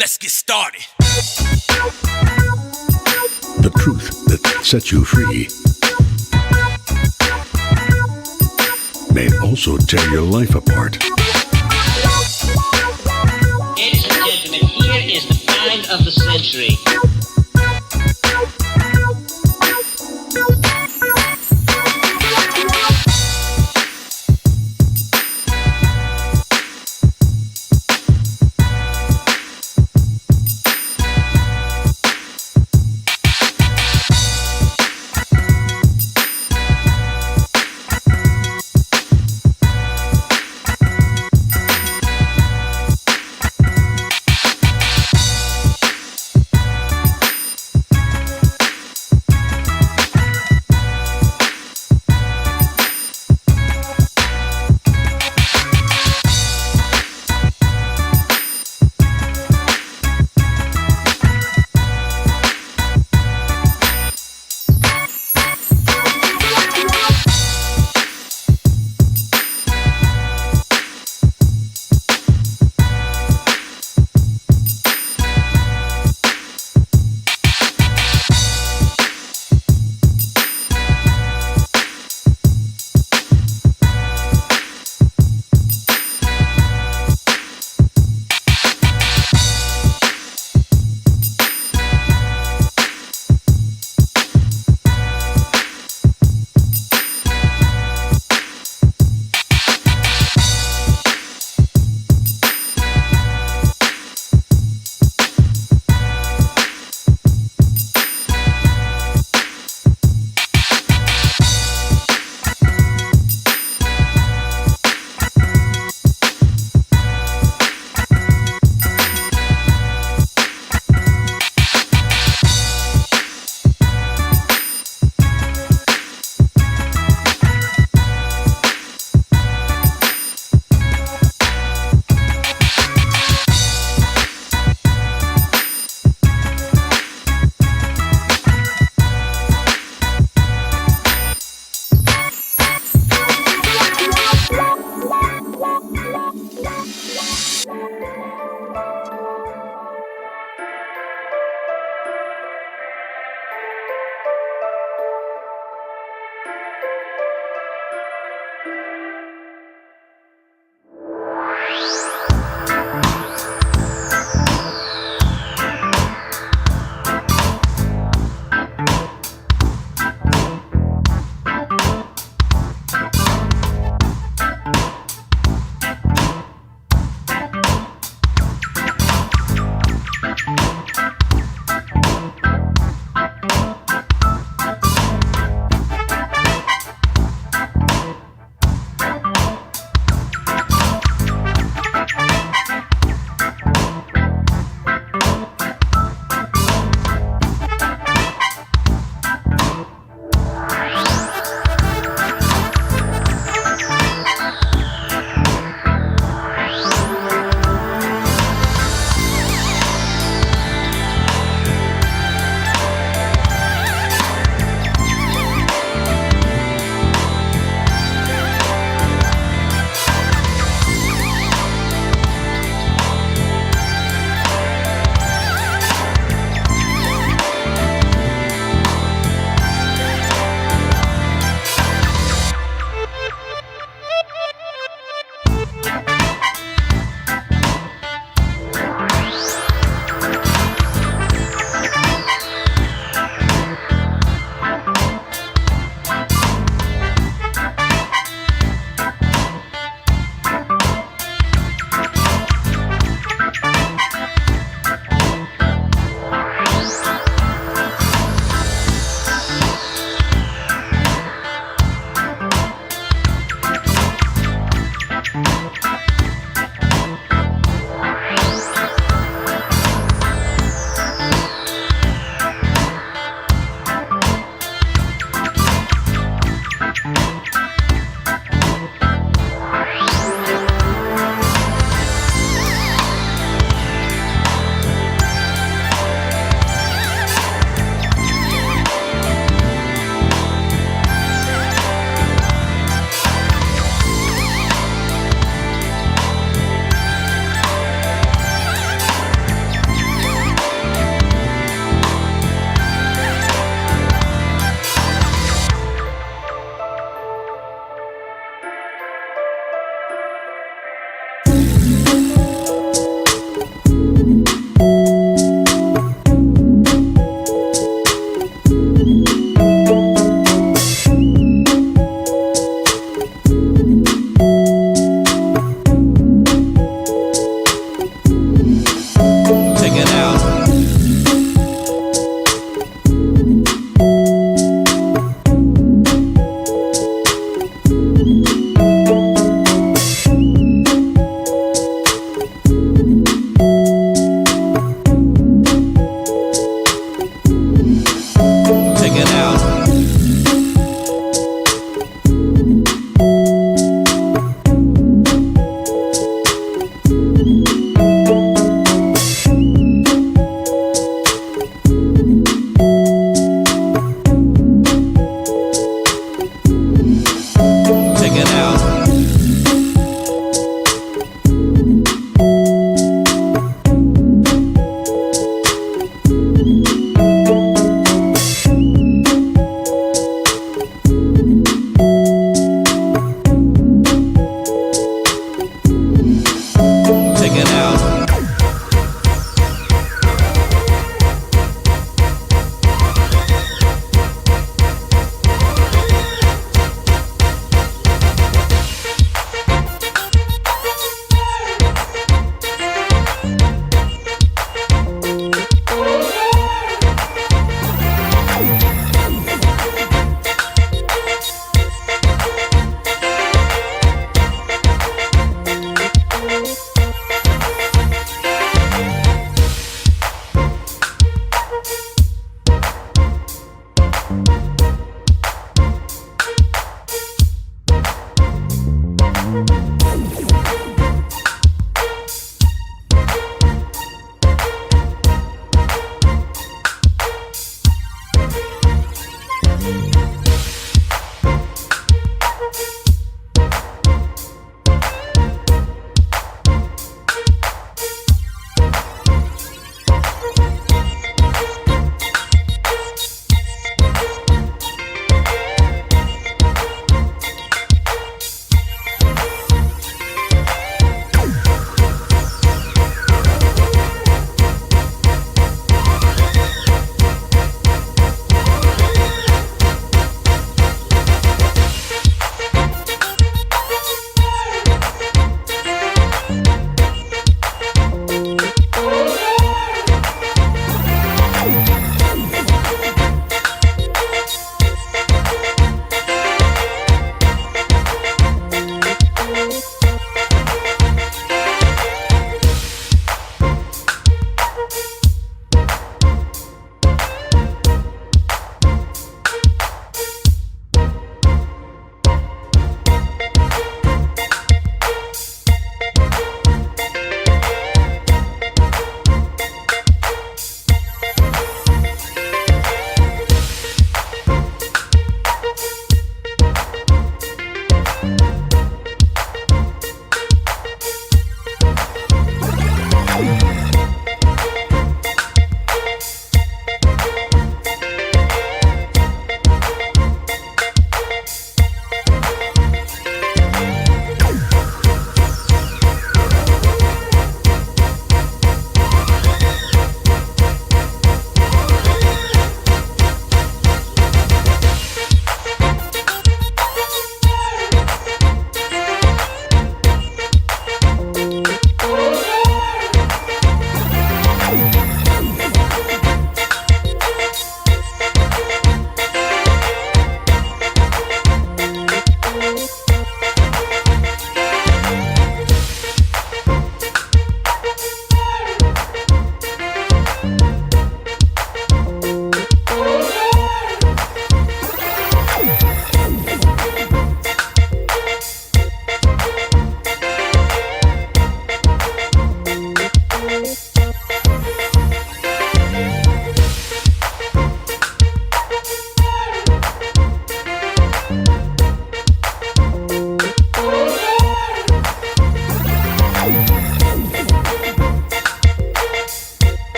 Let's get started. The truth that sets you free may also tear your life apart. Ladies and gentlemen, here is the find of the century.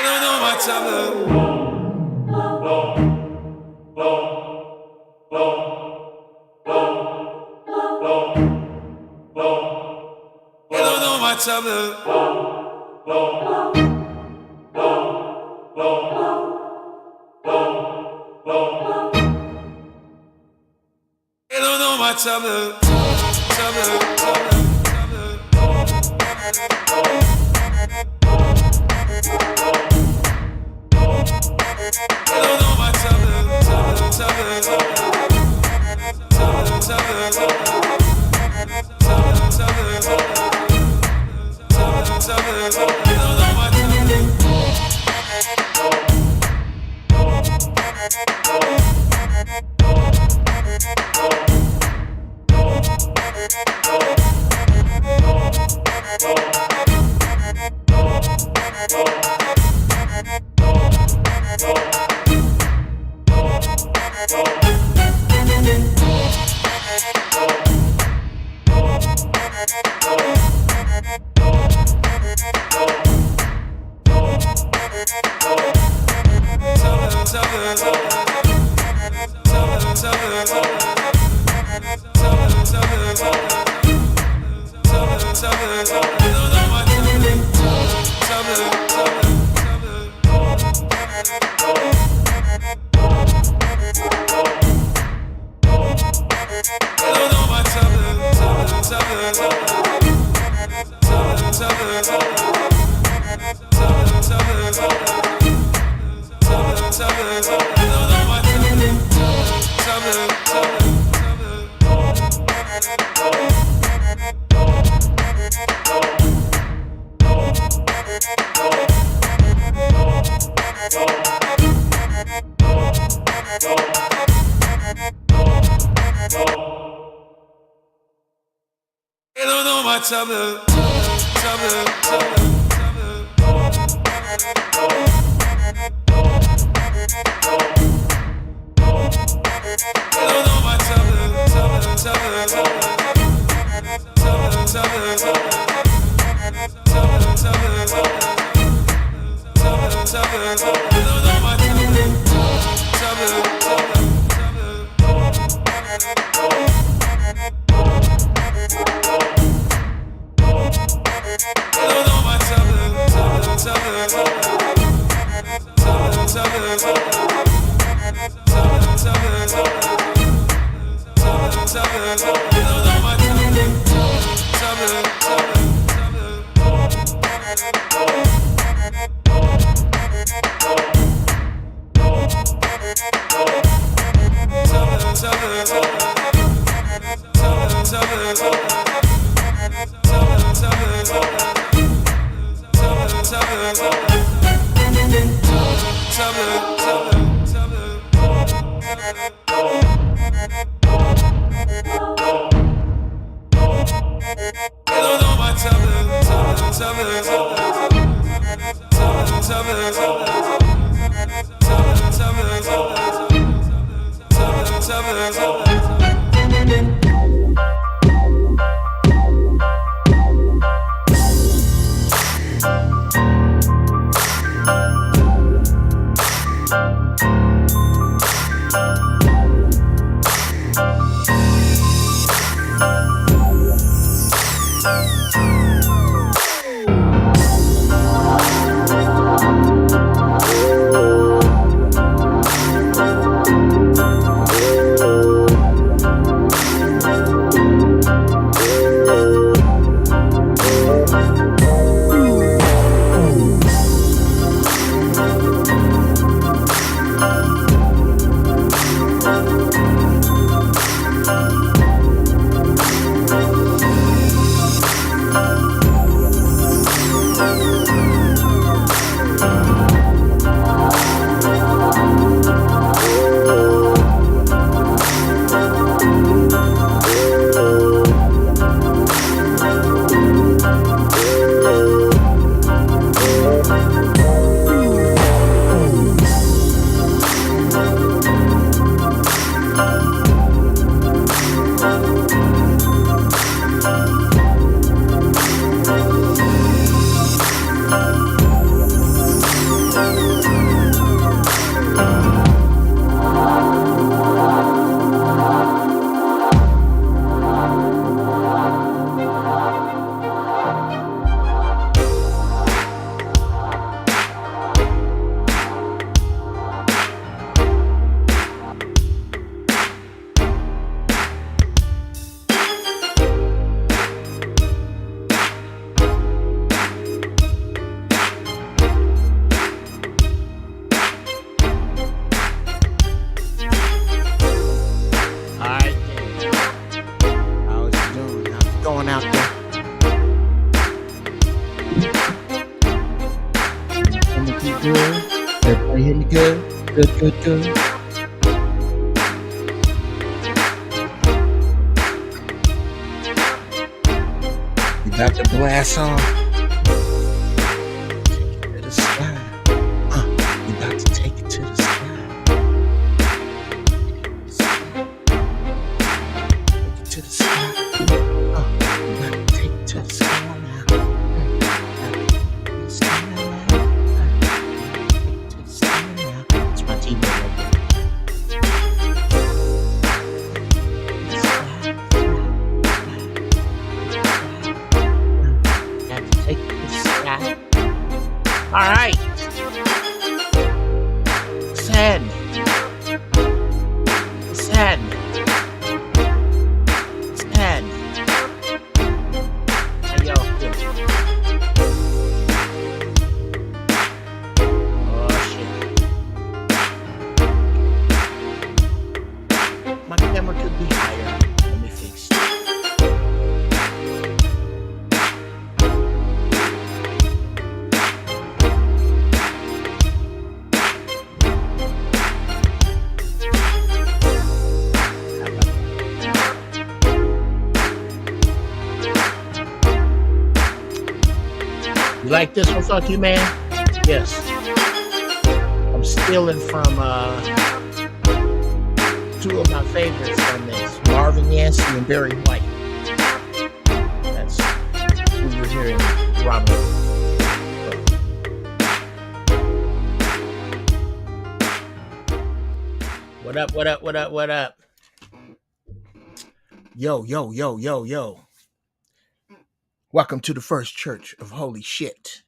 don't know my time. You don't know my time. You don't know my time. You don't know my time. You good? Everybody hear me good? Good, good, good. You got the blast on. Take it to the sky. You about to take it to the sky. Take it to the sky. You about to take it to the sky now. To the sky now. To the sky now. It's my TV right there. Got to take it to the sky. All right. What's happening? What's happening? What's happening? How y'all feeling? Oh shit. My camera could be higher. Let me fix it. You like this one, fuck you, man? Yes. I'm stealing from two of my favorites on this, Marvin Yancey and Barry White. That's who you're hearing, Robert. What up, what up, what up, what up? Yo, yo, yo, yo, yo. Welcome to the First Church of Holy Shit.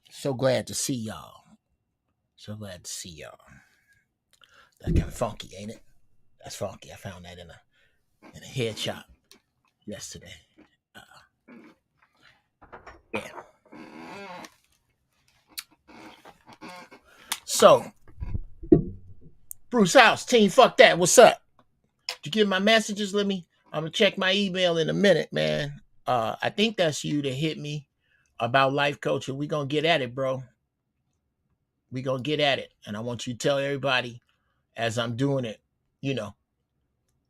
So glad to see y'all. So glad to see y'all. That's kind of funky, ain't it? That's funky. I found that in a head shop yesterday. Yeah. So, Bruce House, team, fuck that. What's up? Did you get my messages? I'm gonna check my email in a minute, man. I think that's you that hit me about life coaching. We gonna get at it, bro. We gonna get at it. And I want you to tell everybody as I'm doing it, you know,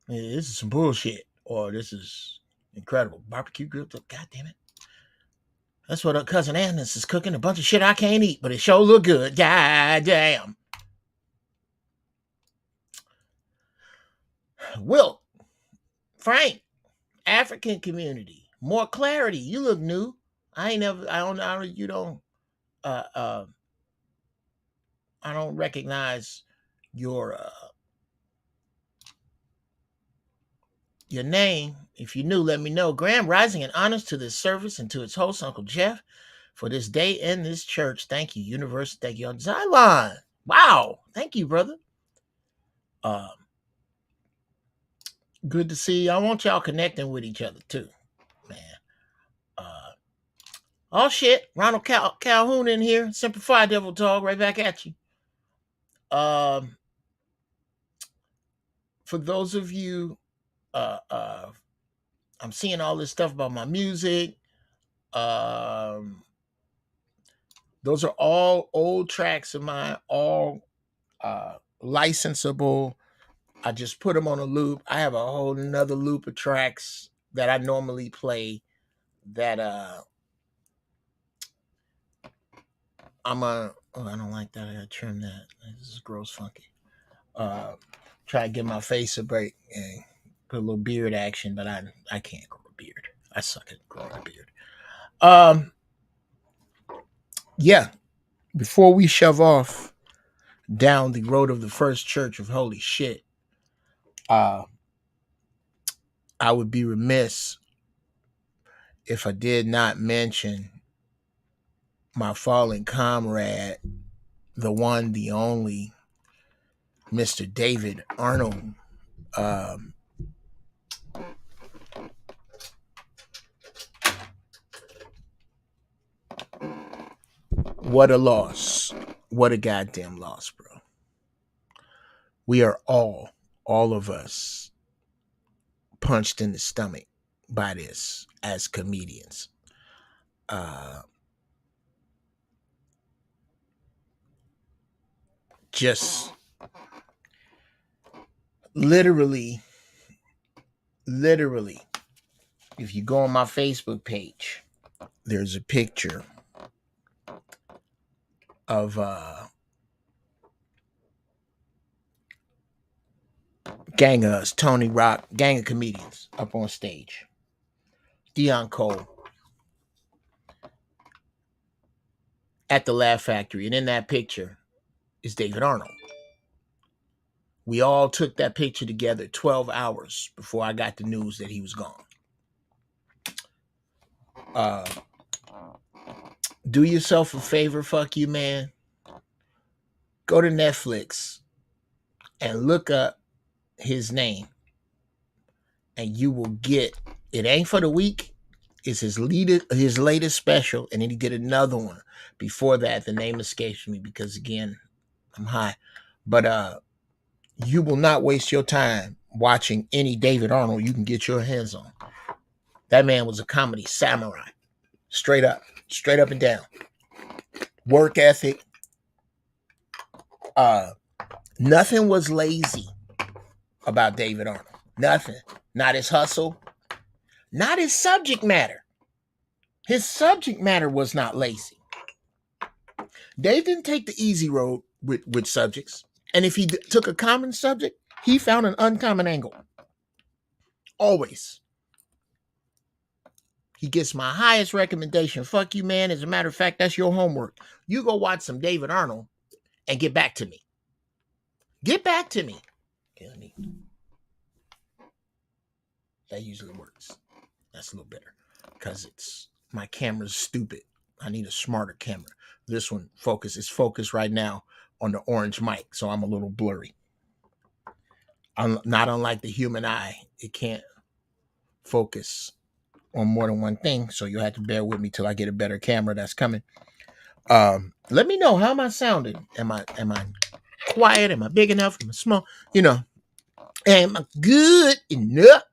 this is some bullshit or this is incredible. Barbecue grilled up, god damn it. That's what cousin Agnes is cooking. A bunch of shit I can't eat, but it sure look good. God damn. Will, Frank, African community, more clarity. You look new. I don't recognize your name. If you knew, let me know. Grand Rising and honors to this service and to its host, Uncle Jeff, for this day in this church. Thank you, Universe. Thank you, Xylon. Wow. Thank you, brother. Good to see you. I want y'all connecting with each other too, man. Oh shit, Ronald Calhoun in here. Simplify Devil Talk, right back at you. For those of you, I'm seeing all this stuff about my music. Those are all old tracks of mine, all licensable. I just put them on a loop. I have a whole another loop of tracks that I normally play that I don't like that. I gotta trim that. This is gross funky. Try to give my face a break and put a little beard action, but I can't grow a beard. I suck at growing a beard. Yeah. Before we shove off down the road of the First Church of Holy Shit, I would be remiss if I did not mention my fallen comrade, the one, the only, Mr. David Arnold. What a loss. What a goddamn loss, bro. We are all of us, punched in the stomach by this as comedians. just literally, if you go on my Facebook page, there's a picture of gang of us, Tony Rock, gang of comedians up on stage. Dion Cole at the Laugh Factory. And in that picture is David Arnold. We all took that picture together 12 hours before I got the news that he was gone. Do yourself a favor, fuck you, man. Go to Netflix and look up his name. And you will get, it ain't for the week. It's his latest special. And then he did another one. Before that, the name escapes me because, again, I'm high. But you will not waste your time watching any David Arnold you can get your hands on. That man was a comedy samurai. Straight up and down. Work ethic. Nothing was lazy about David Arnold. Nothing. Not his hustle. Not his subject matter. His subject matter was not lazy. Dave didn't take the easy road with subjects. And if he took a common subject, he found an uncommon angle. Always. He gets my highest recommendation. Fuck you, man. As a matter of fact, that's your homework. You go watch some David Arnold and get back to me. Get back to me. Okay, that usually works. That's a little better because my camera's stupid. I need a smarter camera. This one is focused right now on the orange mic, so I'm a little blurry. Not unlike the human eye, it can't focus on more than one thing, so you'll have to bear with me till I get a better camera that's coming. Let me know, how am I sounding? Am I quiet? Am I big enough? Am I small? Am I good enough?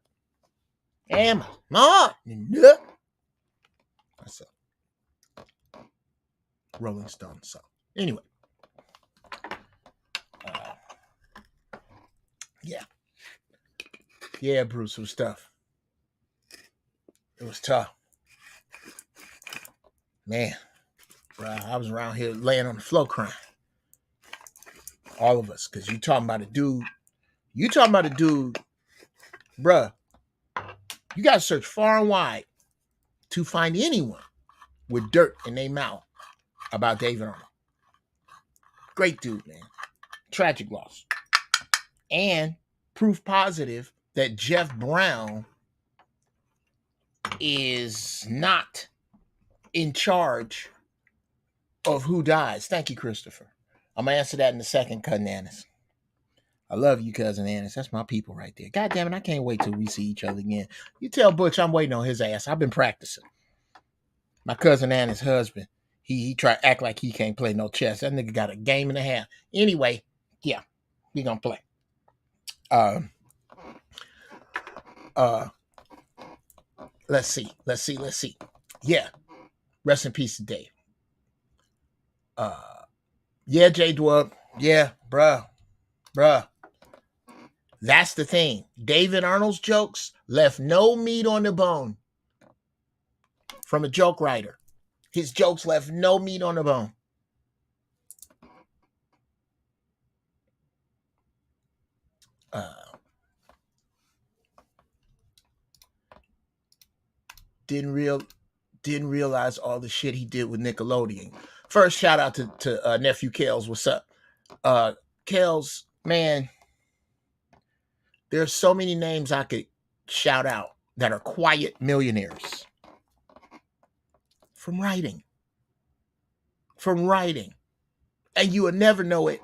Am I smart enough? That's a Rolling Stone song. Anyway. Yeah, Bruce, it was tough. It was tough. Man, bro, I was around here laying on the floor crying. All of us, because you talking about a dude, bruh, you got to search far and wide to find anyone with dirt in their mouth about David Arnold. Great dude, man. Tragic loss. And proof positive that Jeff Brown is not in charge of who dies. Thank you, Christopher. I'm going to answer that in a second, Cousin Annis. I love you, Cousin Annis. That's my people right there. God damn it, I can't wait till we see each other again. You tell Butch I'm waiting on his ass. I've been practicing. My Cousin Annis' husband, he tried to act like he can't play no chess. That nigga got a game and a half. Anyway, yeah, we gonna play. Let's see. Yeah. Rest in peace to Dave. Yeah, J Dwub. Yeah, bruh. That's the thing. David Arnold's jokes left no meat on the bone. From a joke writer. His jokes left no meat on the bone. Didn't realize all the shit he did with Nickelodeon. First, shout out to nephew Kels. What's up, Kels? Man, there's so many names I could shout out that are quiet millionaires from writing, and you would never know it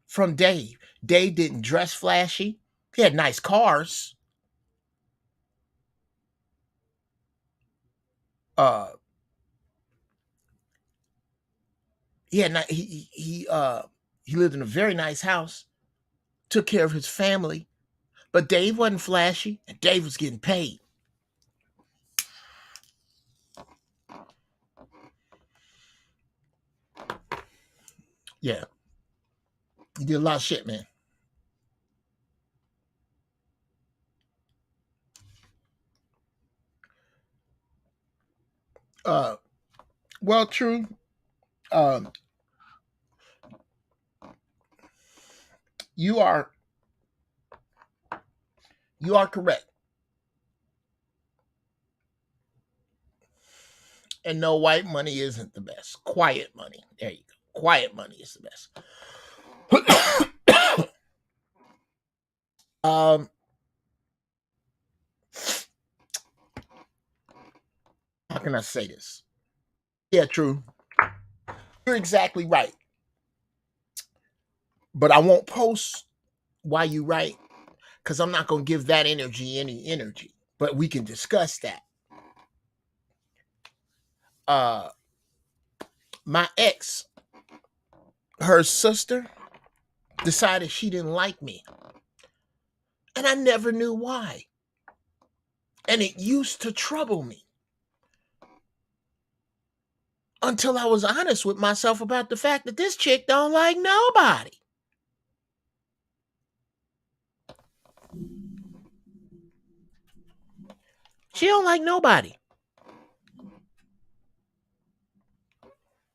from Dave. Dave didn't dress flashy. He had nice cars. He lived in a very nice house, took care of his family, but Dave wasn't flashy, and Dave was getting paid. Yeah. You did a lot of shit, man. Well, true. You are correct. And no, white money isn't the best. Quiet money. There you go. Quiet money is the best. um, how can I say this? Yeah, true. You're exactly right. But I won't post why you right because I'm not going to give that energy any energy. But we can discuss that. My ex, her sister, decided she didn't like me. And I never knew why. And it used to trouble me. Until I was honest with myself about the fact that this chick don't like nobody. She don't like nobody.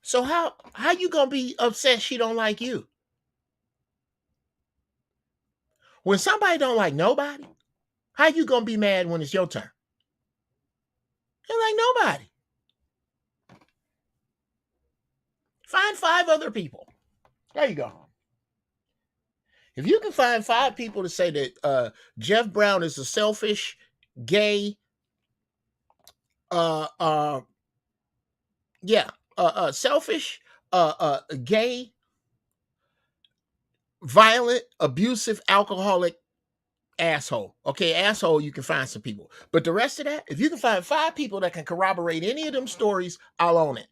So how you gonna be upset she don't like you? When somebody don't like nobody, how you gonna be mad when it's your turn? You don't like nobody. Find 5 other people. There you go. If you can find 5 people to say that Jeff Brown is a selfish, gay, selfish, gay, violent, abusive, alcoholic asshole. Okay, asshole, you can find some people. But the rest of that, if you can find 5 people that can corroborate any of them stories, I'll own it.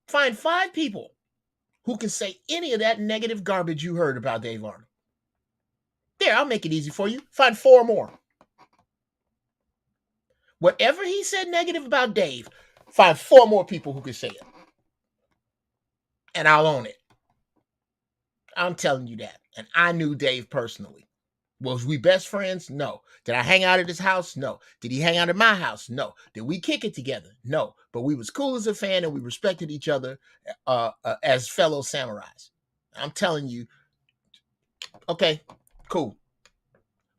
Find 5 people who can say any of that negative garbage you heard about Dave Arnold. There, I'll make it easy for you. Find 4 more. Whatever he said negative about Dave, find 4 more people who can say it. And I'll own it. I'm telling you that. And I knew Dave personally. Was we best friends? No. Did I hang out at his house? No. Did he hang out at my house? No. Did we kick it together? No. But we was cool as a fan and we respected each other as fellow samurais. I'm telling you. Okay, cool.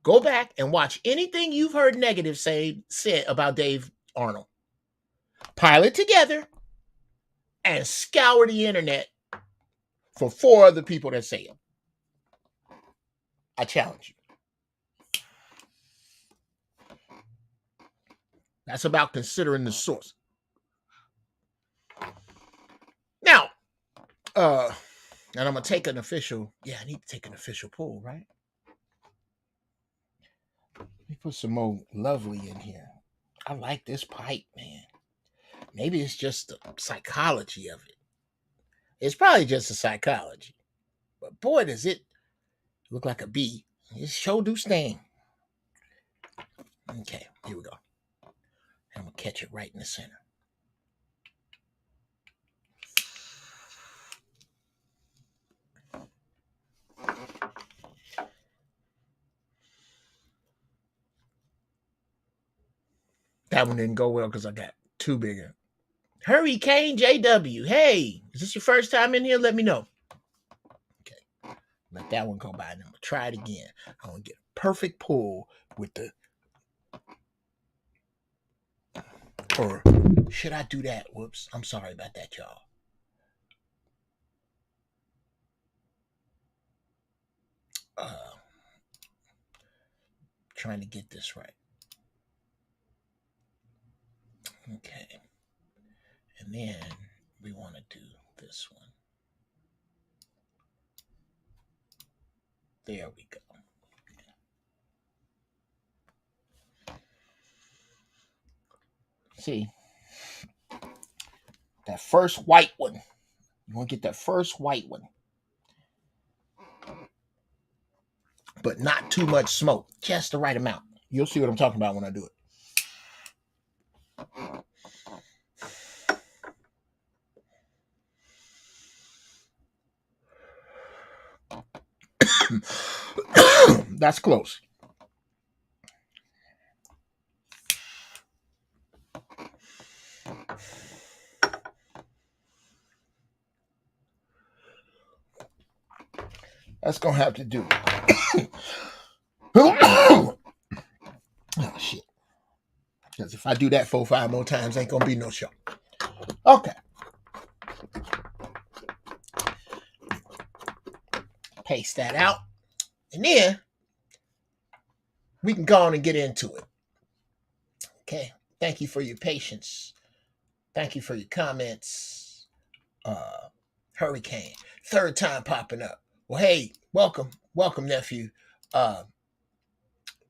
Go back and watch anything you've heard negative said about Dave Arnold. Pile it together and scour the internet for 4 other people that say it. I challenge you. That's about considering the source. Now, and I'm gonna take an official. Yeah, I need to take an official poll, right? Let me put some more lovely in here. I like this pipe, man. Maybe it's just the psychology of it. It's probably just the psychology. But boy, does it look like a bee. It sure do sting. Okay, here we go. I'm gonna catch it right in the center. That one didn't go well because I got too bigger. Hurricane JW. Hey, is this your first time in here? Let me know. Okay. Let that one go by and I'm gonna try it again. I want to get a perfect pull with the. Or should I do that? Whoops. I'm sorry about that, y'all. Trying to get this right. Okay. And then we want to do this one. There we go. See, that first white one. You want to get that first white one. But not too much smoke. Just the right amount. You'll see what I'm talking about when I do it. That's close. That's gonna have to do. Oh shit. Because if I do that 4-5 more times, ain't gonna be no show. Okay. Paste that out. And then we can go on and get into it. Okay. Thank you for your patience. Thank you for your comments. Hurricane. Third time popping up. Well, hey, welcome. Welcome, nephew.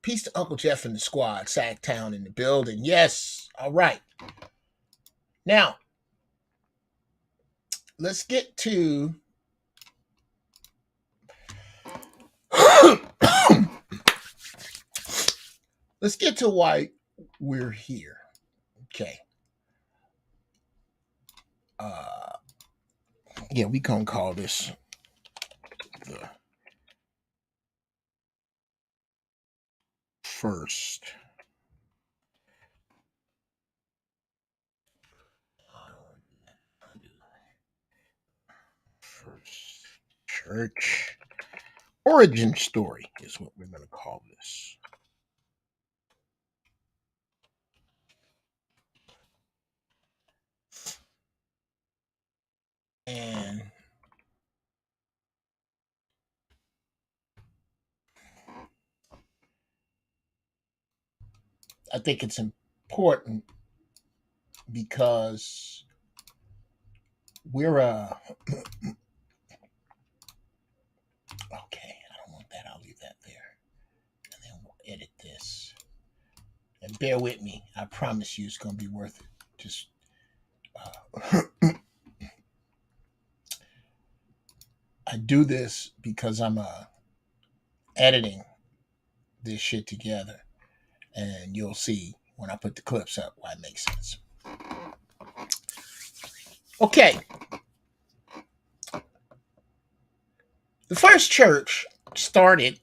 Peace to Uncle Jeff and the squad. Sacktown in the building. Yes. All right. Now, let's get to let's get to why we're here. Okay. Yeah, we gonna call this the first church origin story is what we're gonna call this. And I think it's important because we're okay, I don't want that. I'll leave that there. And then we'll edit this. And bear with me. I promise you it's gonna be worth it. Just I do this because I'm editing this shit together. And you'll see when I put the clips up why it makes sense. Okay. The first church started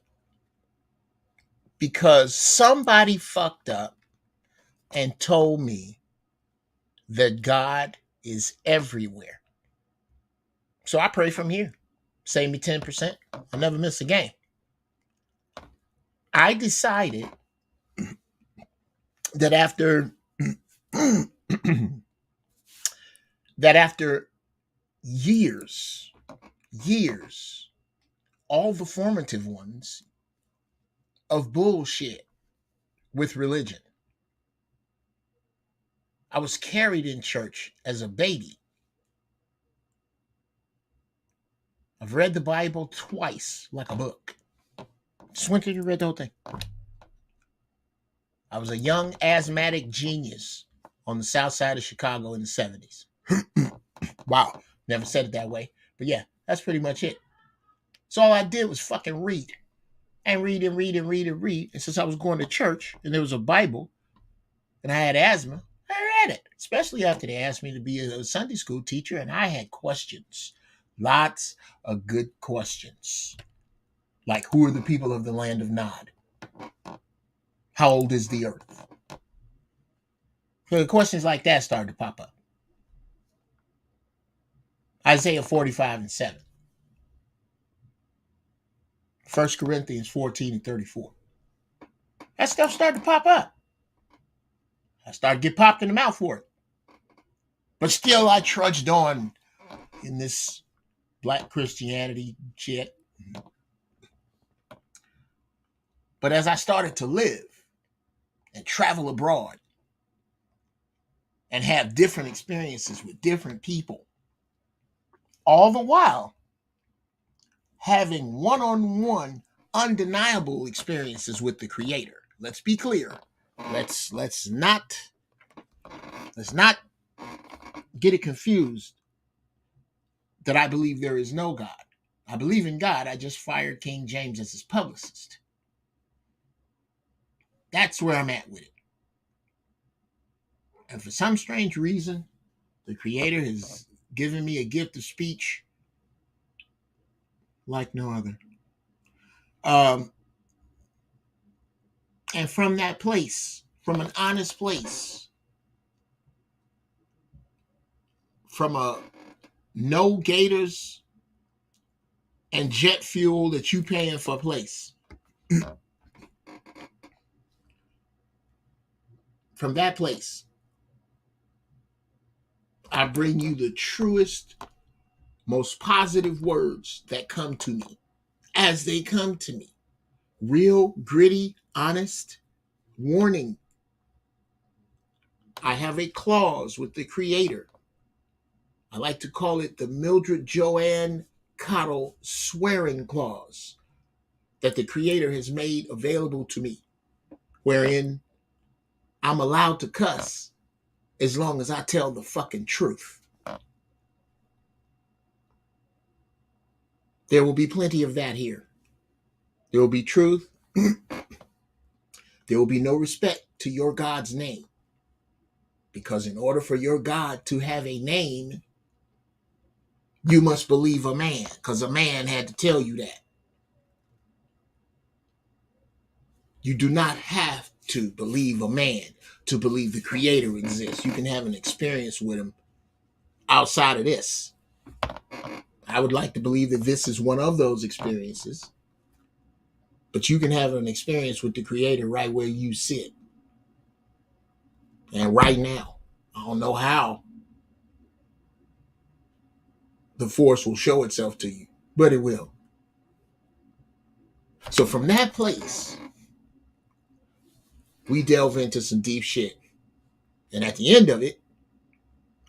because somebody fucked up and told me that God is everywhere. So I pray from here. Save me 10%. I'll never miss a game. I decided that after years, all the formative ones of bullshit with religion, I was carried in church as a baby. I've read the Bible twice like a book. Just went through and read the whole thing. I was a young asthmatic genius on the south side of Chicago in the 70s. Wow. Never said it that way. But yeah, that's pretty much it. So all I did was fucking read. And read and read and read and read. And since I was going to church and there was a Bible and I had asthma, I read it. Especially after they asked me to be a Sunday school teacher and I had questions. Lots of good questions. Like, who are the people of the land of Nod? How old is the earth? So questions like that started to pop up. Isaiah 45:7. 1 Corinthians 14:34. That stuff started to pop up. I started to get popped in the mouth for it. But still, I trudged on in this black Christianity shit. But as I started to live and travel abroad and have different experiences with different people, all the while having one-on-one undeniable experiences with the Creator. Let's be clear. Let's not get it confused that I believe there is no God. I believe in God. I just fired King James as his publicist. That's where I'm at with it. And for some strange reason, the Creator has given me a gift of speech like no other. And from that place, from an honest place, from a no gators and jet fuel that you paying for place, from that place, I bring you the truest, most positive words that come to me as they come to me. Real, gritty, honest warning. I have a clause with the Creator. I like to call it the Mildred Joanne Cottle swearing clause that the Creator has made available to me, wherein I'm allowed to cuss as long as I tell the fucking truth. There will be plenty of that here. There will be truth. There will be no respect to your God's name. Because in order for your God to have a name, you must believe a man, because a man had to tell you that. You do not have to believe a man to believe the Creator exists. You can have an experience with him outside of this. I would like to believe that this is one of those experiences. But you can have an experience with the Creator right where you sit. And right now, I don't know how the force will show itself to you, but it will. So from that place, we delve into some deep shit. And at the end of it,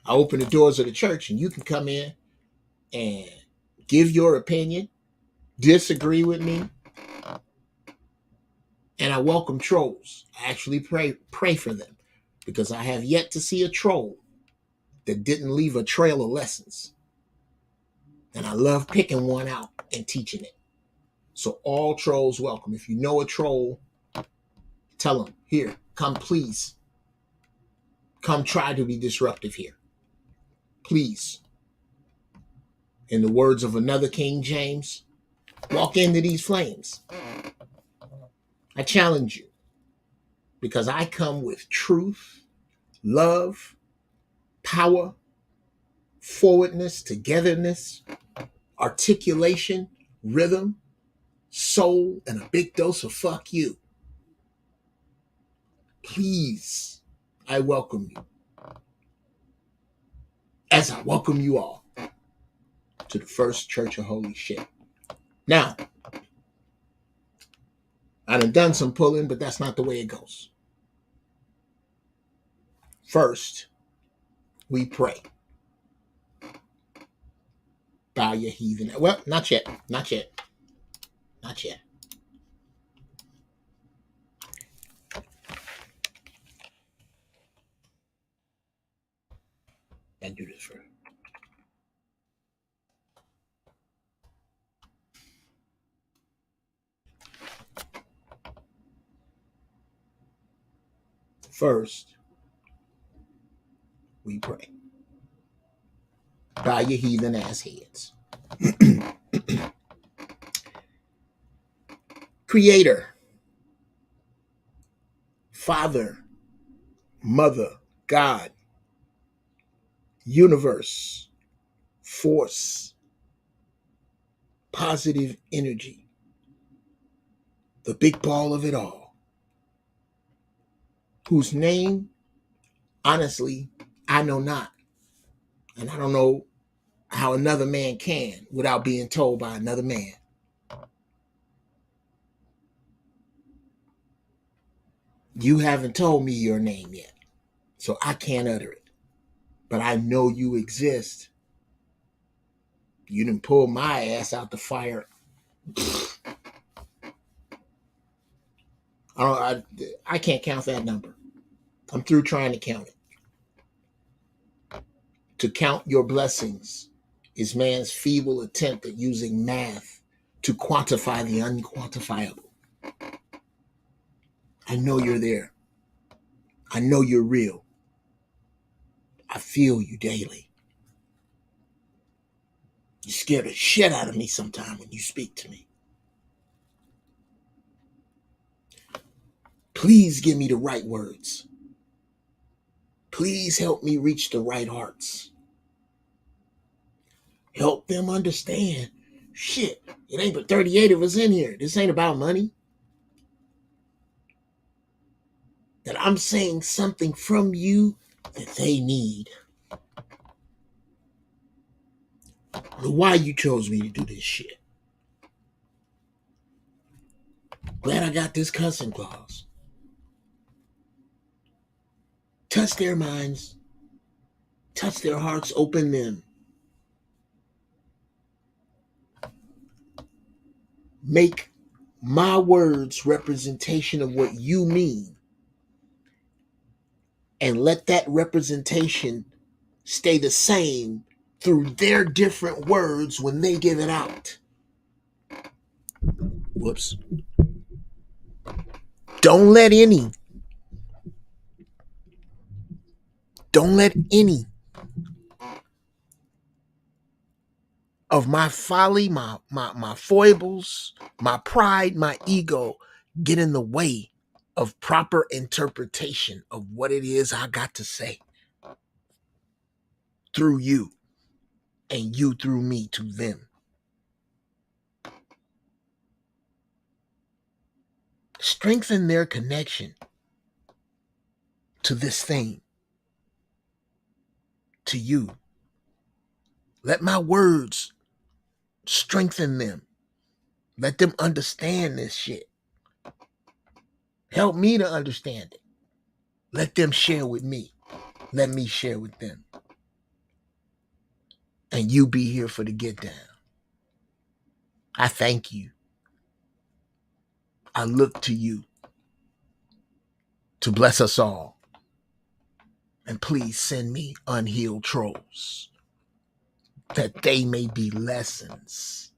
I open the doors of the church and you can come in and give your opinion, disagree with me, and I welcome trolls. I actually pray for them because I have yet to see a troll that didn't leave a trail of lessons. And I love picking one out and teaching it. So all trolls welcome. If you know a troll, tell them, here, come please. Come try to be disruptive here. Please. In the words of another King James, walk into these flames. I challenge you because I come with truth, love, power, forwardness, togetherness, articulation, rhythm, soul, and a big dose of fuck you. Please, I welcome you. As I welcome you all to the First Church of Holy Shit. Now, I done some pulling, but that's not the way it goes. First, we pray. Bow your heathen. Well, not yet. Not yet. Not yet. And do this first. First, we pray. Bow your heathen ass heads. Creator, Father, Mother, God, Universe, Force, Positive Energy, the big ball of it all, whose name, honestly, I know not. And I don't know how another man can without being told by another man. You haven't told me your name yet, so I can't utter it. But I know you exist. You done pull my ass out the fire. I can't count that number. I'm through trying to count it. To count your blessings is man's feeble attempt at using math to quantify the unquantifiable. I know you're there. I know you're real. I feel you daily. You scare the shit out of me sometime when you speak to me. Please give me the right words. Please help me reach the right hearts. Help them understand. Shit, it ain't but 38 of us in here. This ain't about money. That I'm saying something from you that they need. Why you chose me to do this shit. Glad I got this cussing clause. Touch their minds. Touch their hearts. Open them. Make my words representation of what you mean. And let that representation stay the same through their different words when they give it out. Whoops. Don't let any of my folly, my foibles, my pride, my ego get in the way of proper interpretation of what it is I got to say through you and you through me to them. Strengthen their connection to this thing, to you. Let my words strengthen them. Let them understand this shit. Help me to understand it. Let them share with me. Let me share with them. And you be here for the get down. I thank you. I look to you to bless us all. And please send me unhealed trolls that they may be lessons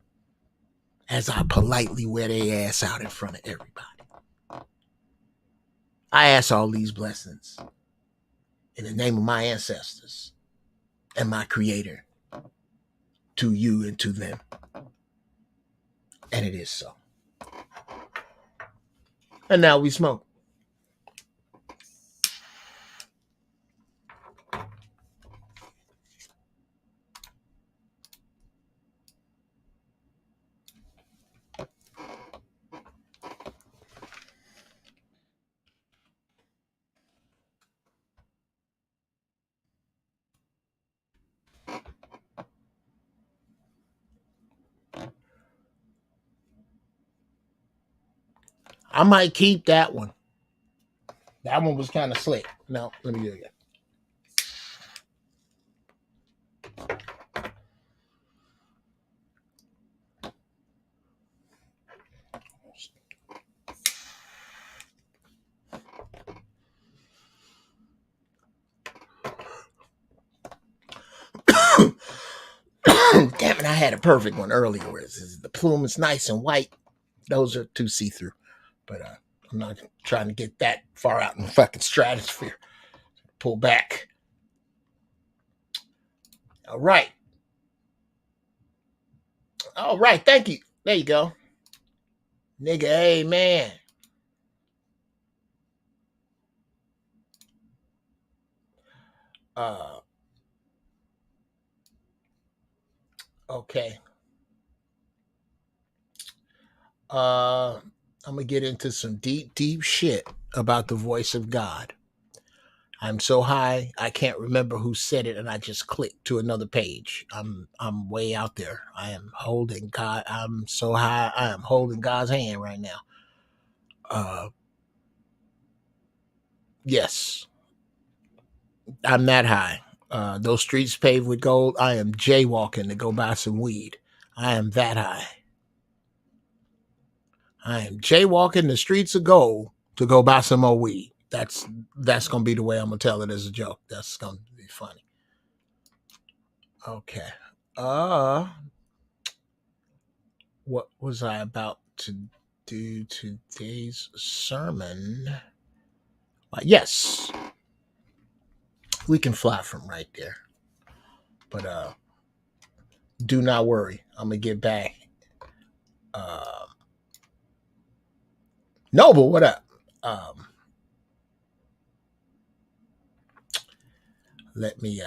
as I politely wear their ass out in front of everybody. I ask all these blessings in the name of my ancestors and my creator to you and to them. And it is so. And now we smoke. I might keep that one. That one was kind of slick. No, let me do it again. Damn it, I had a perfect one earlier where the plume is nice and white. Those are too see-through. But I'm not trying to get that far out in the fucking stratosphere. Pull back. All right. All right, thank you. There you go. Nigga, amen. Okay. I'm gonna get into some deep shit about the voice of God. I'm so high I can't remember who said it, and I just clicked to another page. I'm way out there. I am holding God. I'm so high. I am holding God's hand right now. Yes, I'm that high. Those streets paved with gold. I am jaywalking to go buy some weed. I am that high. I am jaywalking the streets of gold to go buy some more weed. That's gonna be the way I'm gonna tell it as a joke. That's gonna be funny. Okay. What was I about to do today's sermon? Yes. We can fly from right there. But do not worry. I'm gonna get back. Noble, what up? Let me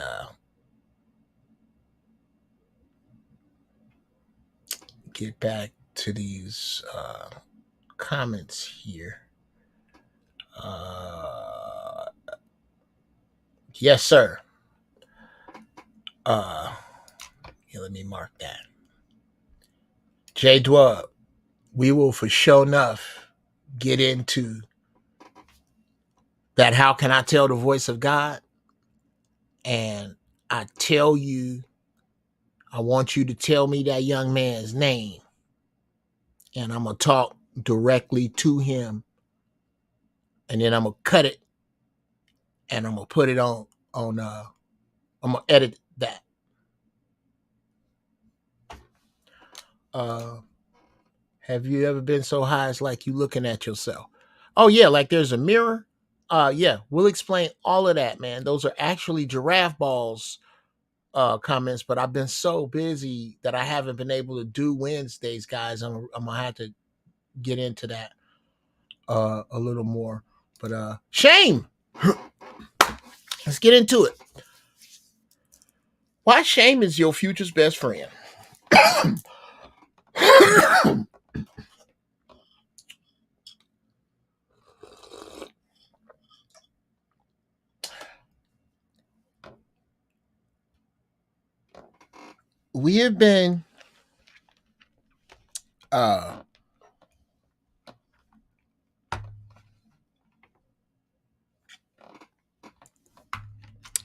get back to these comments here. Yes, sir. Here, let me mark that. J Dwub, we will for sure enough get into that. How can I tell the voice of God? And I tell you, I want you to tell me that young man's name. And I'm going to talk directly to him. And then I'm going to cut it. And I'm going to put it on I'm going to edit that. Have you ever been so high it's like you looking at yourself? Oh, yeah, like there's a mirror. Yeah, we'll explain all of that, man. Those are actually giraffe balls comments, but I've been so busy that I haven't been able to do Wednesdays, guys. I'm gonna have to get into that a little more. But shame. Let's get into it. Why shame is your future's best friend? We have been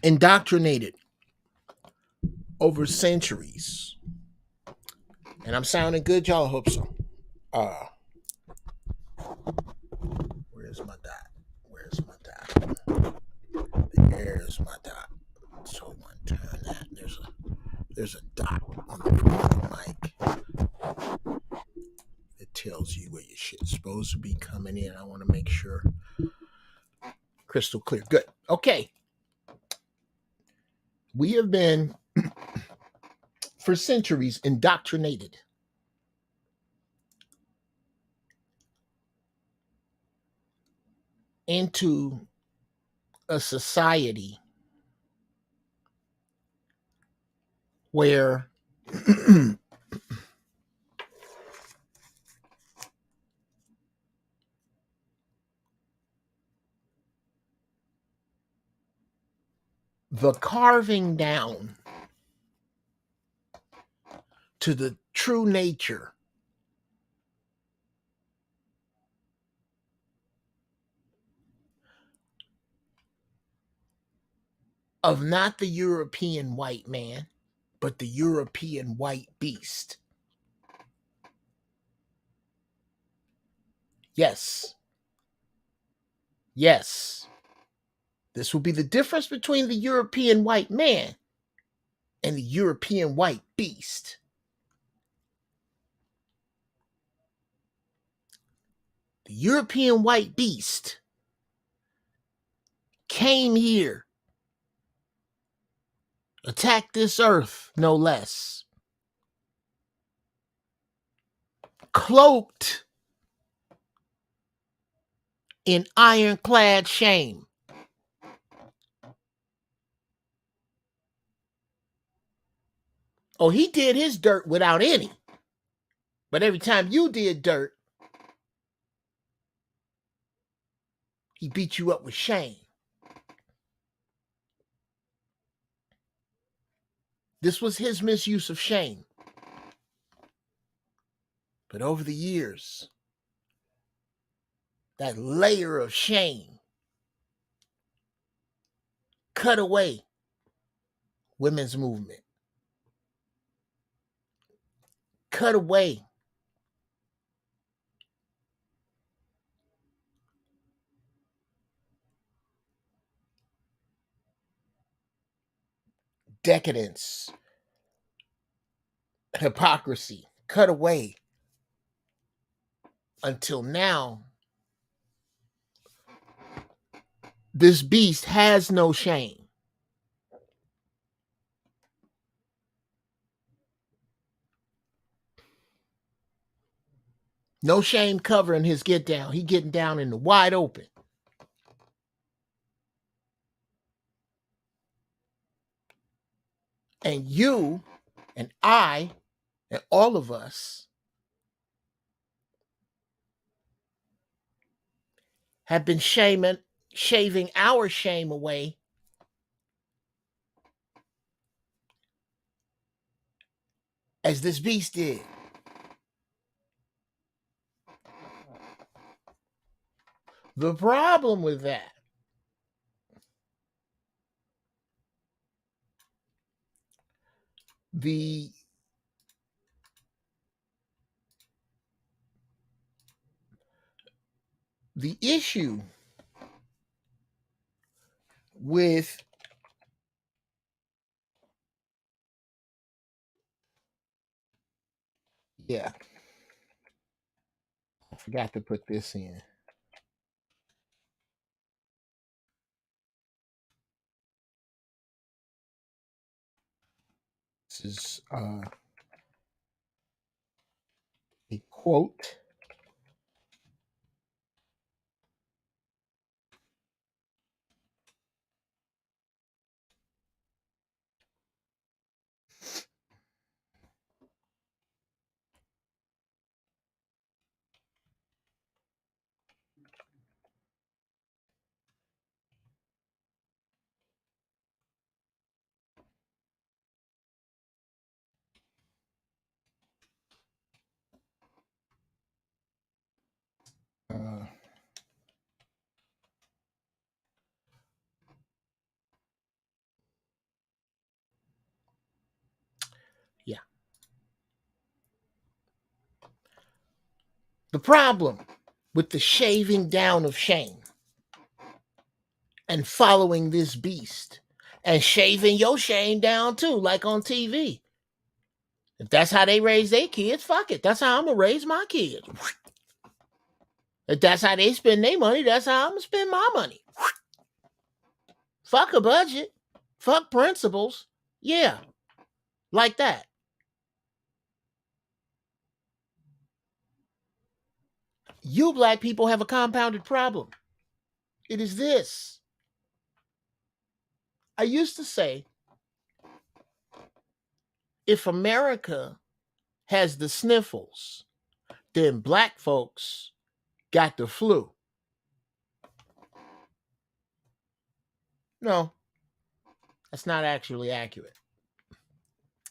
indoctrinated over centuries. And I'm sounding good, y'all. I hope so. Where's my dot? Where's my dot? There's my dot. So I want to turn that. There's a dot on the front of the mic. It tells you where your shit's supposed to be coming in. I want to make sure crystal clear. Good. Okay. We have been for centuries indoctrinated into a society where the carving down to the true nature of not the European white man, but the European white beast. Yes. Yes. This will be the difference between the European white man and the European white beast. The European white beast came here, attacked this earth, no less, cloaked in ironclad shame. Oh, he did his dirt without any. But every time you did dirt, he beat you up with shame. This was his misuse of shame. But over the years, that layer of shame cut away women's movement, cut away decadence, hypocrisy, cut away until now. This beast has no shame. No shame covering his get down. He getting down in the wide open. And you and I and all of us have been shaving our shame away as this beast did. The problem with that the issue with yeah, I forgot to put this in. This is a quote. Uh, yeah. The problem with the shaving down of shame and following this beast and shaving your shame down too, like on TV. If that's how they raise their kids, fuck it. That's how I'm gonna raise my kids. If that's how they spend their money, that's how I'm gonna spend my money. Fuck a budget. Fuck principles. Yeah, like that. You black people have a compounded problem. It is this. I used to say, if America has the sniffles, then black folks got the flu. No, that's not actually accurate.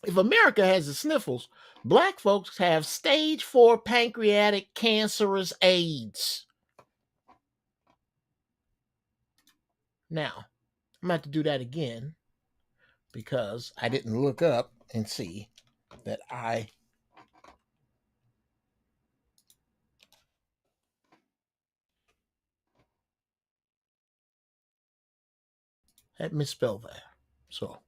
If America has the sniffles, black folks have stage 4 pancreatic cancerous AIDS. Now, I'm going to have to do that again because I didn't look up and see that I had misspelled that. So,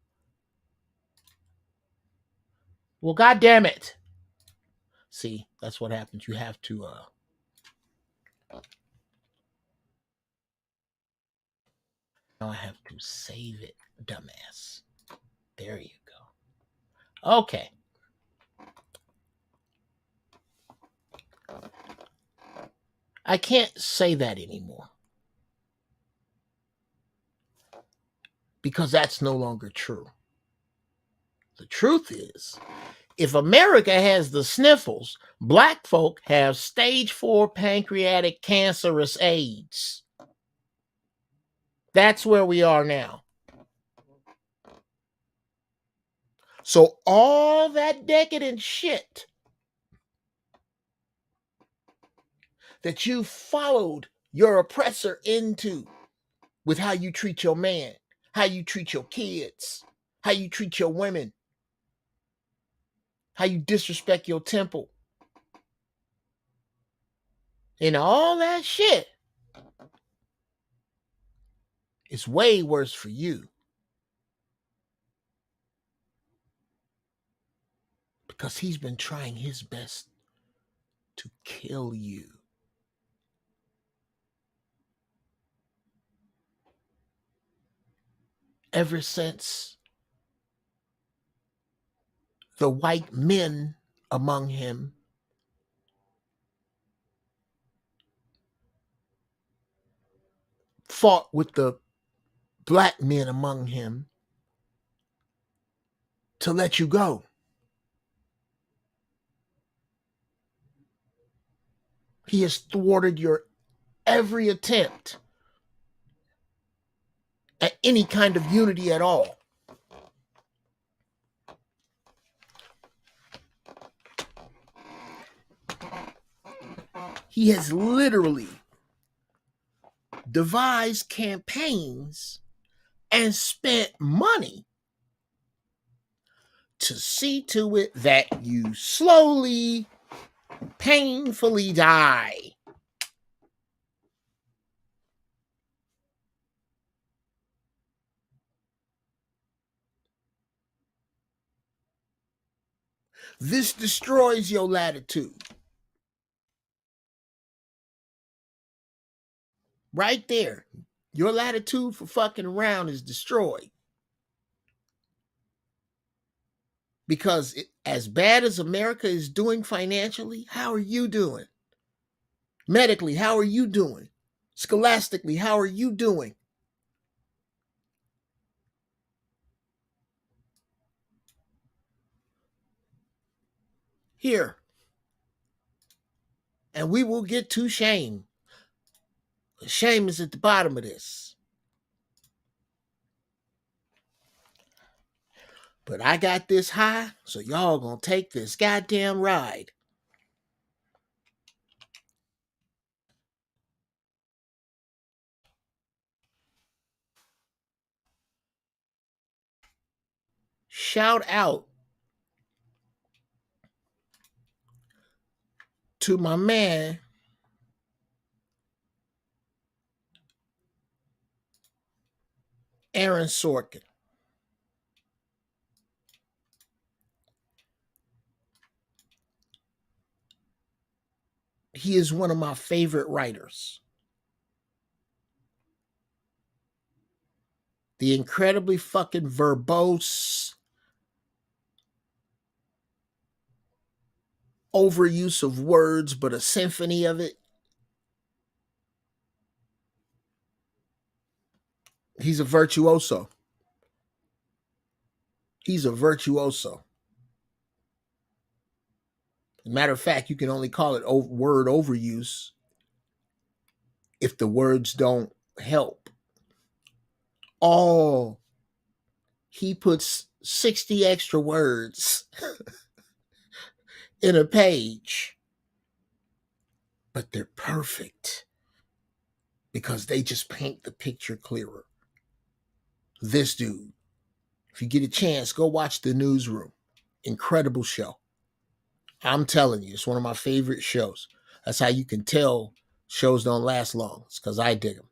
well, God damn it. See, that's what happens. You have to now I have to save it, dumbass. There you go. Okay. I can't say that anymore because that's no longer true. The truth is, if America has the sniffles, black folk have stage 4 pancreatic cancerous AIDS. That's where we are now. So all that decadent shit that you followed your oppressor into with how you treat your man, how you treat your kids, how you treat your women, how you disrespect your temple, and all that shit is way worse for you because he's been trying his best to kill you. Ever since the white men among him fought with the black men among him to let you go. He has thwarted your every attempt at any kind of unity at all. He has literally devised campaigns and spent money to see to it that you slowly, painfully die. This destroys your latitude. Right there. Your latitude for fucking around is destroyed. Because as bad as America is doing financially, how are you doing? Medically, how are you doing? Scholastically, how are you doing? Here. And we will get to shame. Shame is at the bottom of this. But I got this high, so y'all gonna take this goddamn ride. Shout out to my man, Aaron Sorkin. He is one of my favorite writers. The incredibly fucking verbose overuse of words, but a symphony of it. He's a virtuoso. He's a virtuoso. Matter of fact, you can only call it word overuse if the words don't help. Oh, he puts 60 extra words in a page, but they're perfect because they just paint the picture clearer. This dude, if you get a chance, go watch The Newsroom. Incredible show. I'm telling you, it's one of my favorite shows. That's how you can tell shows don't last long. It's because I dig them.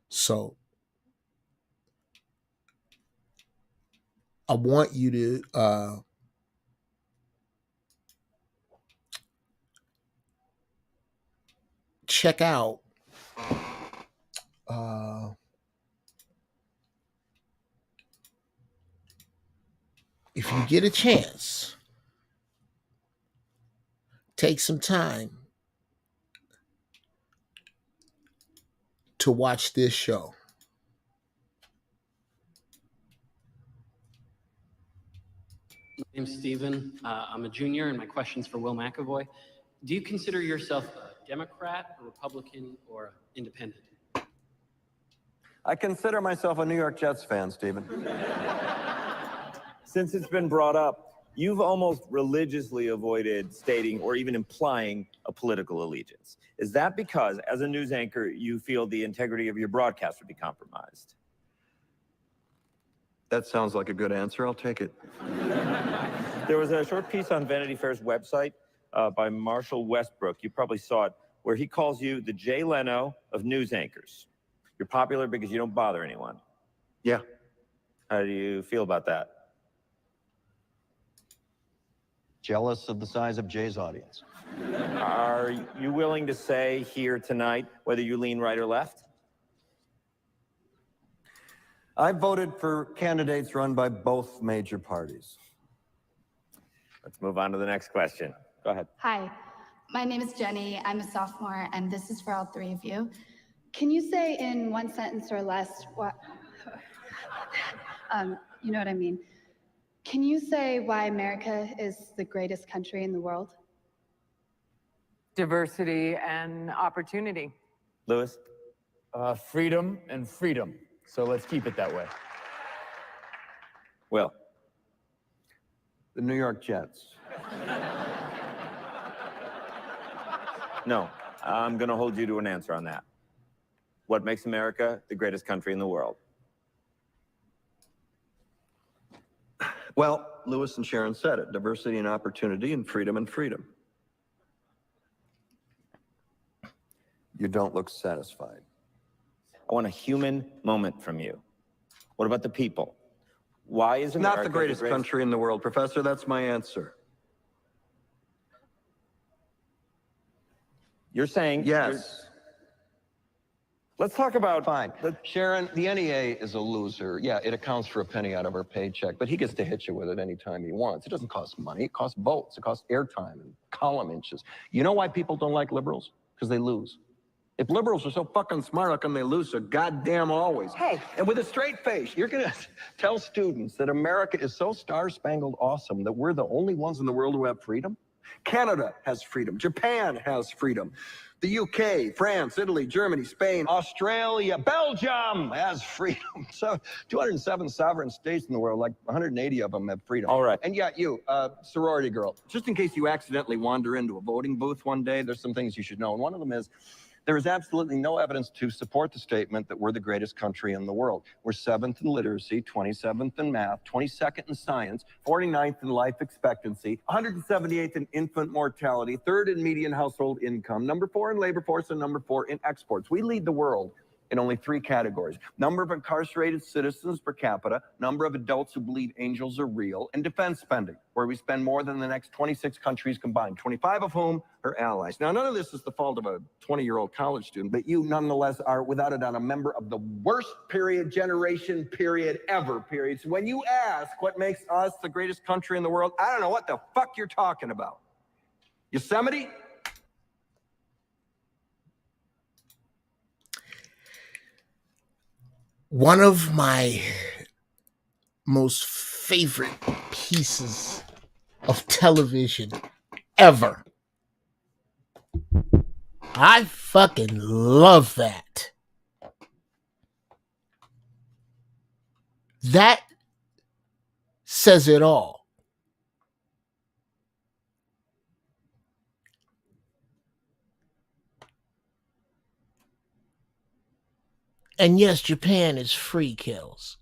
So I want you to check out if you get a chance, take some time to watch this show. My name's Steven. I'm a junior, and my question's for Will McAvoy. Do you consider yourself a Democrat, a Republican, or independent? I consider myself a New York Jets fan, Stephen. Since it's been brought up, you've almost religiously avoided stating or even implying a political allegiance. Is that because, as a news anchor, you feel the integrity of your broadcast would be compromised? That sounds like a good answer. I'll take it. There was a short piece on Vanity Fair's website by Marshall Westbrook. You probably saw it, where he calls you the Jay Leno of news anchors. You're popular because you don't bother anyone. Yeah. How do you feel about that? Jealous of the size of Jay's audience. Are you willing to say here tonight whether you lean right or left? I voted for candidates run by both major parties. Let's move on to the next question. Go ahead. Hi, my name is Jenny. I'm a sophomore, and this is for all three of you. Can you say in one sentence or less You know what I mean. Can you say why America is the greatest country in the world? Diversity and opportunity. Lewis? Freedom and freedom. So let's keep it that way. Will? The New York Jets. No, I'm going to hold you to an answer on that. What makes America the greatest country in the world? Well, Lewis and Sharon said it. Diversity and opportunity and freedom and freedom. You don't look satisfied. I want a human moment from you. What about the people? Why is America Not the greatest country in the world, Professor. That's my answer. You're saying... Yes. Let's talk about... Fine. Sharon, the NEA is a loser. Yeah, it accounts for a penny out of her paycheck, but he gets to hit you with it anytime he wants. It doesn't cost money. It costs votes. It costs airtime and column inches. You know why people don't like liberals? Because they lose. If liberals are so fucking smart, how come they lose so goddamn always? Hey, and with a straight face, you're going to tell students that America is so star-spangled awesome that we're the only ones in the world who have freedom? Canada has freedom. Japan has freedom. The UK, France, Italy, Germany, Spain, Australia, Belgium has freedom. So 207 sovereign states in the world, like 180 of them have freedom. All right. And yet you, sorority girl, just in case you accidentally wander into a voting booth one day, there's some things you should know. And one of them is, there is absolutely no evidence to support the statement that we're the greatest country in the world. We're 7th in literacy, 27th in math, 22nd in science, 49th in life expectancy, 178th in infant mortality, 3rd in median household income, number 4 in labor force, and number 4 in exports. We lead the world in only 3 categories: number of incarcerated citizens per capita, number of adults who believe angels are real, and defense spending, where we spend more than the next 26 countries combined, 25 of whom are allies. Now, none of this is the fault of a 20-year-old college student, but you nonetheless are, without a doubt, a member of the worst generation ever. So when you ask what makes us the greatest country in the world, I don't know what the fuck you're talking about. Yosemite? One of my most favorite pieces of television ever. I fucking love that. That says it all. And yes, Japan is free, kills.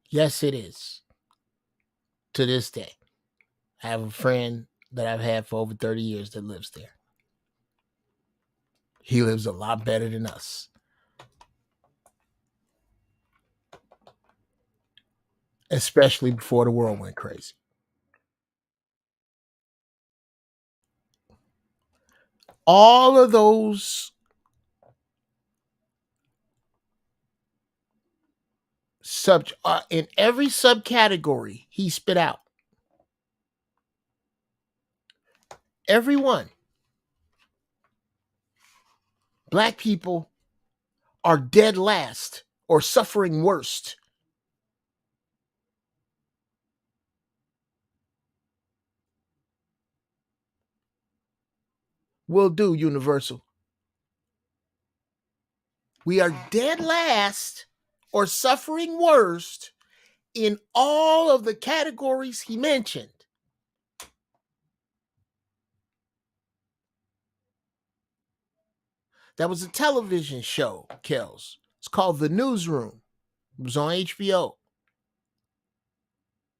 Yes, it is. To this day. I have a friend that I've had for over 30 years that lives there. He lives a lot better than us. Especially before the world went crazy. All of those in every subcategory he spit out. Everyone. Black people are dead last or suffering worst. Will do, Universal. We are dead last or suffering worst in all of the categories he mentioned. That was a television show, Kells. It's called The Newsroom. It was on HBO. It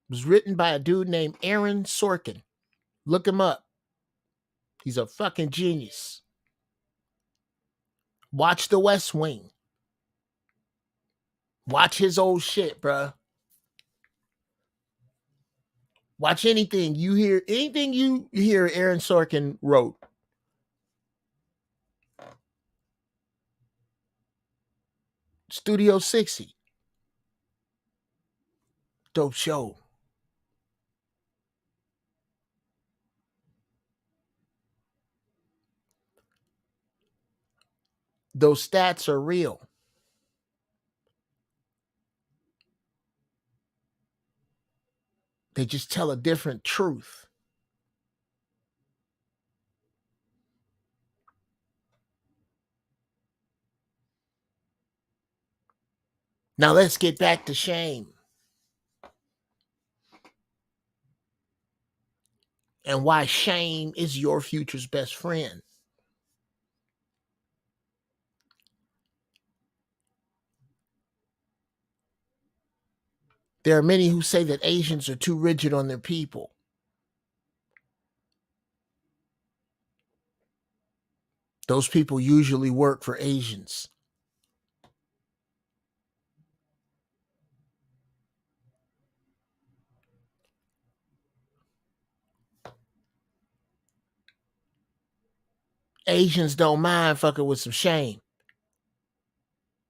was written by a dude named Aaron Sorkin. Look him up. He's a fucking genius. Watch The West Wing. Watch his old shit, bruh. Watch anything you hear Aaron Sorkin wrote. Studio 60. Dope show. Those stats are real. They just tell a different truth. Now let's get back to shame. And why shame is your future's best friend. There are many who say that Asians are too rigid on their people. Those people usually work for Asians. Asians don't mind fucking with some shame.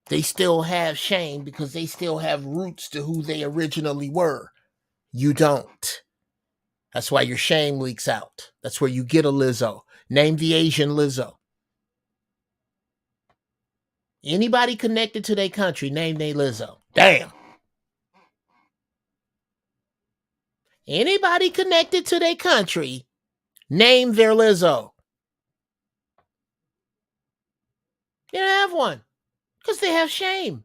They still have shame because they still have roots to who they originally were. You don't. That's why your shame leaks out. That's where you get a Lizzo. Name the Asian Lizzo. Anybody connected to their country, name their Lizzo. Damn. Anybody connected to their country, name their Lizzo. They don't have one because they have shame.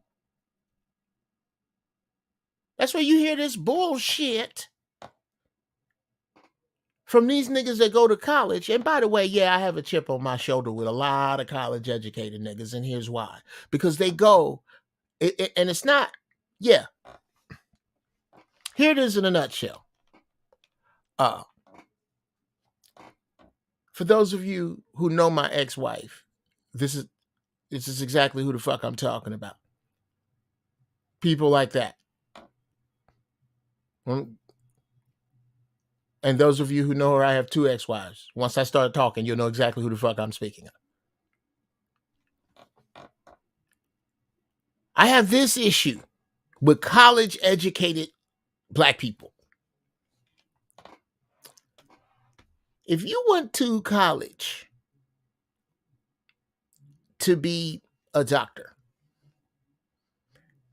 That's where you hear this bullshit from these niggas that go to college. And by the way, yeah, I have a chip on my shoulder with a lot of college educated niggas, and here's why. Because they go, and it's not, yeah. Here it is in a nutshell. For those of you who know my ex-wife, this is exactly who the fuck I'm talking about. People like that. And those of you who know her, I have 2 ex-wives. Once I start talking, you'll know exactly who the fuck I'm speaking of. I have this issue with college educated black people. If you went to college to be a doctor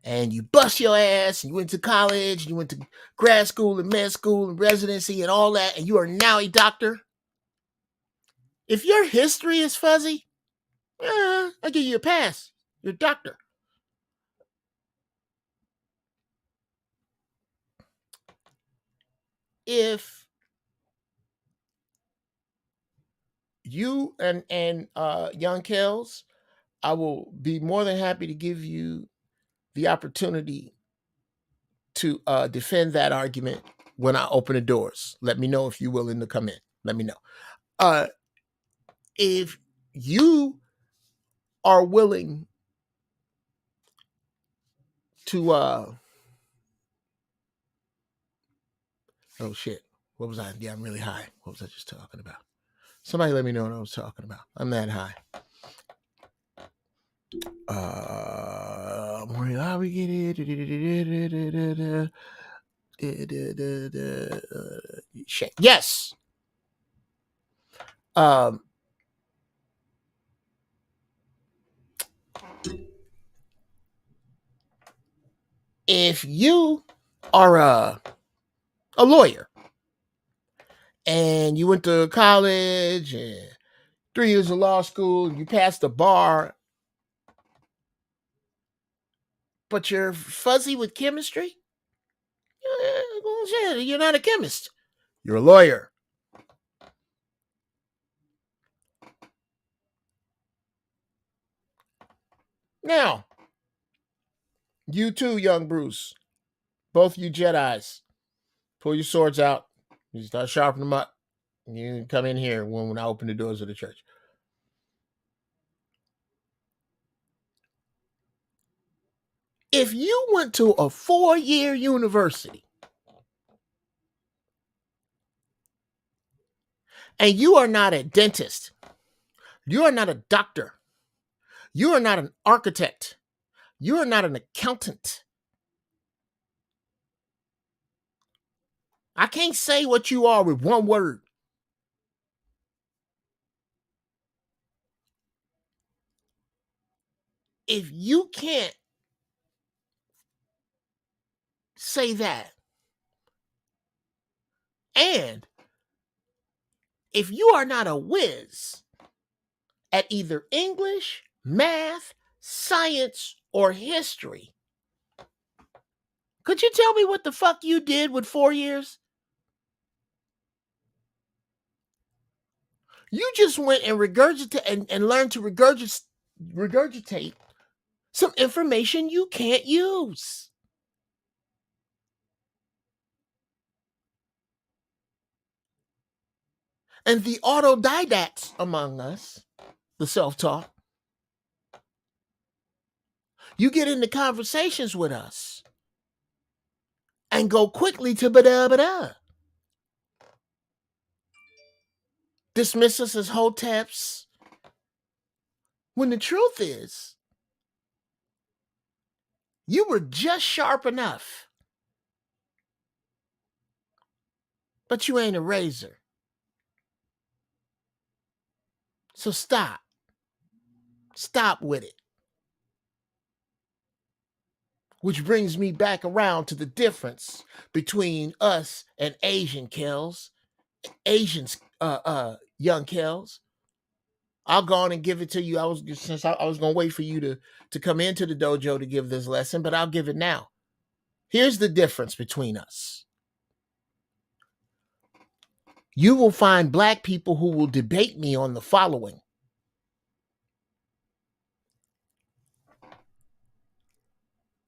and you bust your ass and you went to college, you went to grad school and med school and residency and all that, and you are now a doctor, if your history is fuzzy, I'll give you a pass. You're a doctor. If you and young Kells, I will be more than happy to give you the opportunity to defend that argument when I open the doors. Let me know if you're willing to come in. Let me know. If you are willing to oh shit. What was I? Yeah, I'm really high. What was I just talking about? Somebody let me know what I was talking about. I'm that high. How we get it? Yes. If you are a lawyer and you went to college and 3 years of law school, and you passed the bar, but you're fuzzy with chemistry, you're not a chemist. You're a lawyer. Now, you too, young Bruce, both you Jedis, pull your swords out. You start sharpening them up. You come in here when I open the doors of the church. If you went to a 4-year university and you are not a dentist, you are not a doctor, you are not an architect, you are not an accountant, I can't say what you are with one word. If you can't say that, And if you are not a whiz at either English, math, science, or history, could you tell me what the fuck you did with 4 years? You just went and regurgitate and learned to regurgitate some information you can't use. And the autodidacts among us, the self-taught, you get into conversations with us and go quickly to ba-da-ba-da. Dismiss us as hoteps. When the truth is, you were just sharp enough, but you ain't a razor. So stop. Stop with it. Which brings me back around to the difference between us and Asian kills. Asians, young kills. I'll go on and give it to you. I was gonna wait for you to come into the dojo to give this lesson, but I'll give it now. Here's the difference between us. You will find black people who will debate me on the following.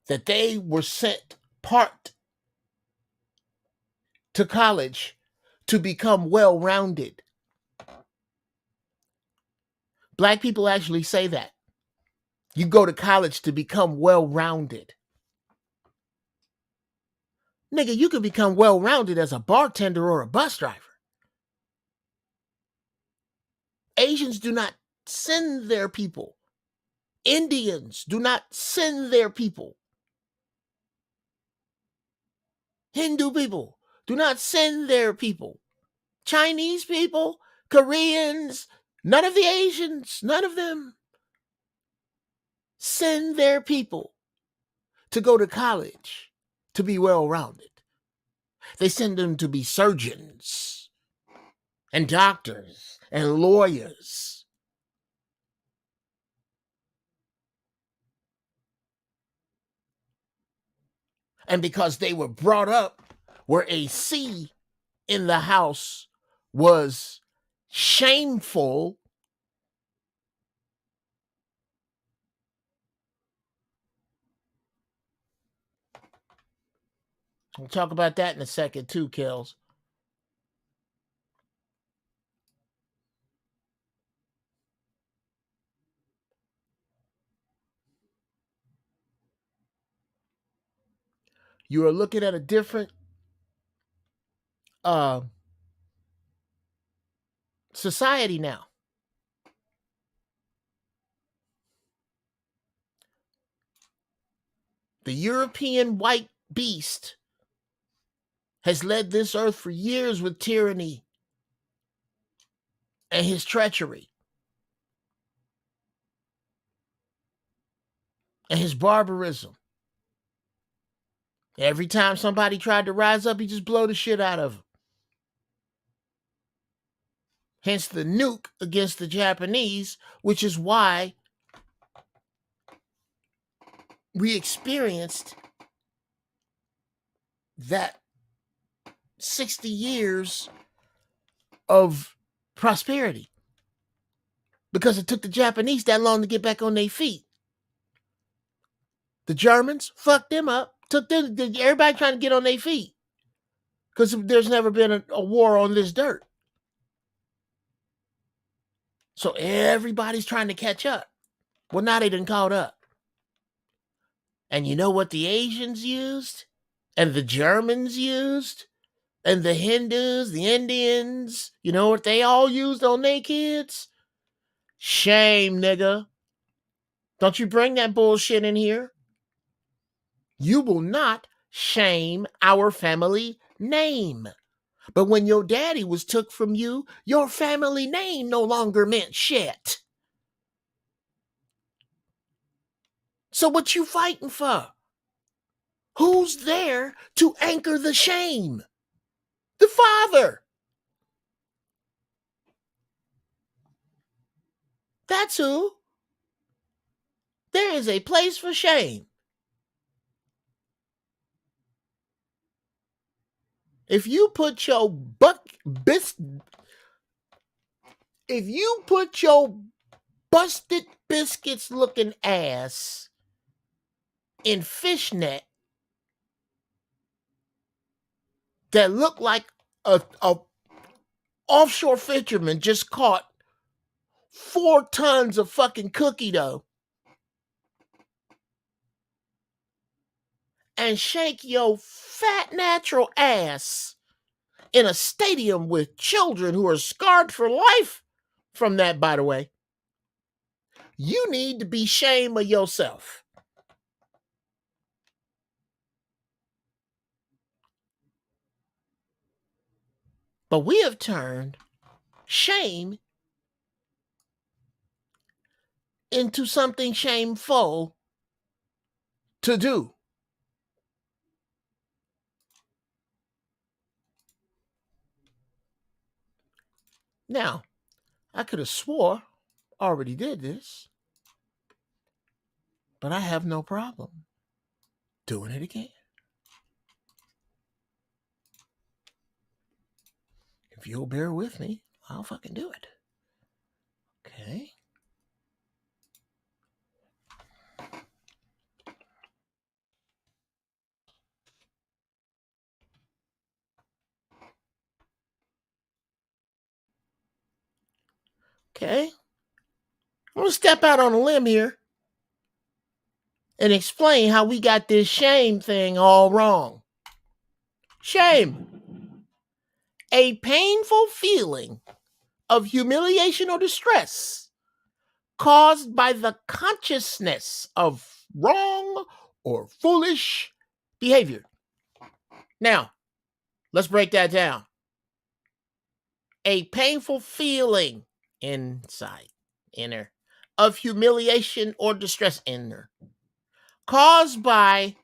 That they were sent part to college to become well-rounded. Black people actually say that. You go to college to become well-rounded. Nigga, you can become well-rounded as a bartender or a bus driver. Asians do not send their people. Indians do not send their people. Hindu people do not send their people. Chinese people, Koreans, none of the Asians, none of them send their people to go to college to be well-rounded. They send them to be surgeons and doctors and lawyers. And because they were brought up where a C in the house was shameful, we'll talk about that in a second too, Kells. You are looking at a different society now. The European white beast has led this earth for years with tyranny and his treachery and his barbarism. Every time somebody tried to rise up, he just blow the shit out of them. Hence the nuke against the Japanese, which is why we experienced that 60 years of prosperity. Because it took the Japanese that long to get back on their feet. The Germans fucked them up. Took them, everybody trying to get on their feet. Because there's never been a war on this dirt. So everybody's trying to catch up. Well, now they done caught up. And you know what the Asians used? And the Germans used? And the Hindus, the Indians, you know what they all used on their kids? Shame, nigga. Don't you bring that bullshit in here. You will not shame our family name. But when your daddy was took from you, your family name no longer meant shit. So what you fighting for? Who's there to anchor the shame? The father. That's who. There is a place for shame. If you put your busted biscuits looking ass in fishnet that look like a offshore fisherman just caught 4 tons of fucking cookie dough and shake your fat natural ass in a stadium with children who are scarred for life from that, by the way, you need to be ashamed of yourself. But we have turned shame into something shameful to do. Now, I could have swore I already did this, but I have no problem doing it again. If you'll bear with me, I'll fucking do it. Okay. Okay. I'm going to step out on a limb here and explain how we got this shame thing all wrong. Shame. A painful feeling of humiliation or distress caused by the consciousness of wrong or foolish behavior. Now, let's break that down. A painful feeling inside, inner, of humiliation or distress, inner, caused by,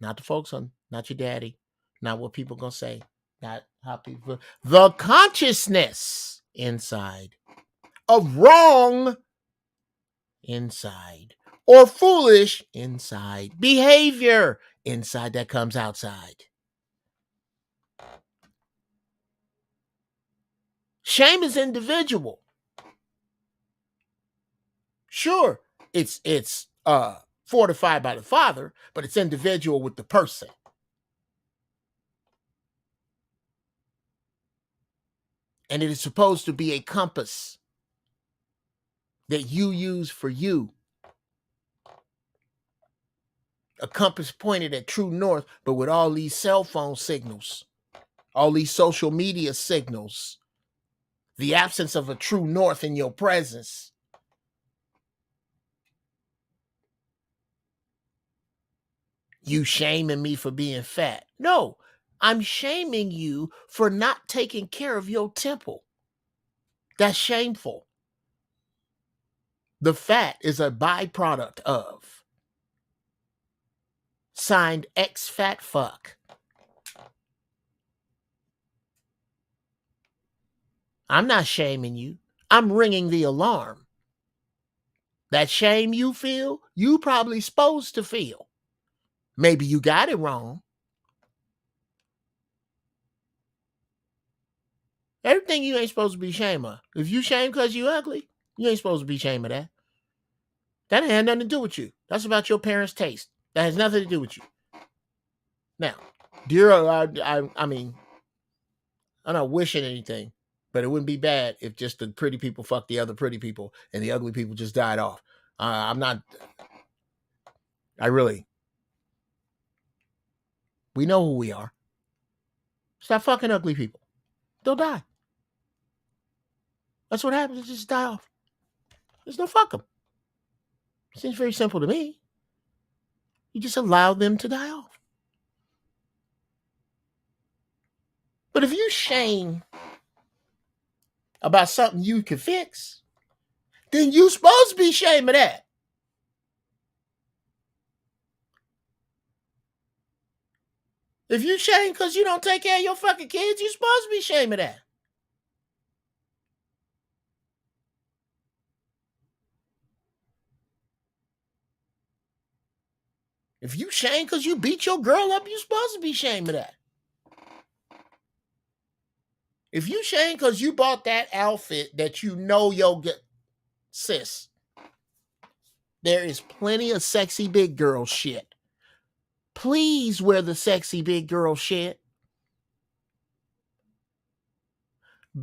not the folks on, not your daddy, not what people gonna say, not how people, the consciousness inside of wrong inside or foolish inside behavior inside that comes outside. Shame is individual. Sure, it's fortified by the Father, but it's individual with the person. And it is supposed to be a compass that you use for you. A compass pointed at true north, but with all these cell phone signals, all these social media signals, the absence of a true north in your presence. You shaming me for being fat. No, I'm shaming you for not taking care of your temple. That's shameful. The fat is a byproduct of. Signed ex fat fuck. I'm not shaming you. I'm ringing the alarm. That shame you feel, you probably supposed to feel. Maybe you got it wrong. Everything you ain't supposed to be ashamed of. If you shame because you ugly, you ain't supposed to be ashamed of that. That ain't had nothing to do with you. That's about your parents' taste. That has nothing to do with you. Now, dear, I mean, I'm not wishing anything, but it wouldn't be bad if just the pretty people fucked the other pretty people and the ugly people just died off. We know who we are. Stop fucking ugly people. They'll die. That's what happens. They just die off. There's no fuck them. Seems very simple to me. You just allow them to die off. But if you shame about something you can fix, then you supposed to be ashamed of that. If you shame because you don't take care of your fucking kids, you're supposed to be ashamed of that. If you shame because you beat your girl up, you're supposed to be ashamed of that. If you shame because you bought that outfit that you know you'll get, sis, there is plenty of sexy big girl shit. Please wear the sexy big girl shit.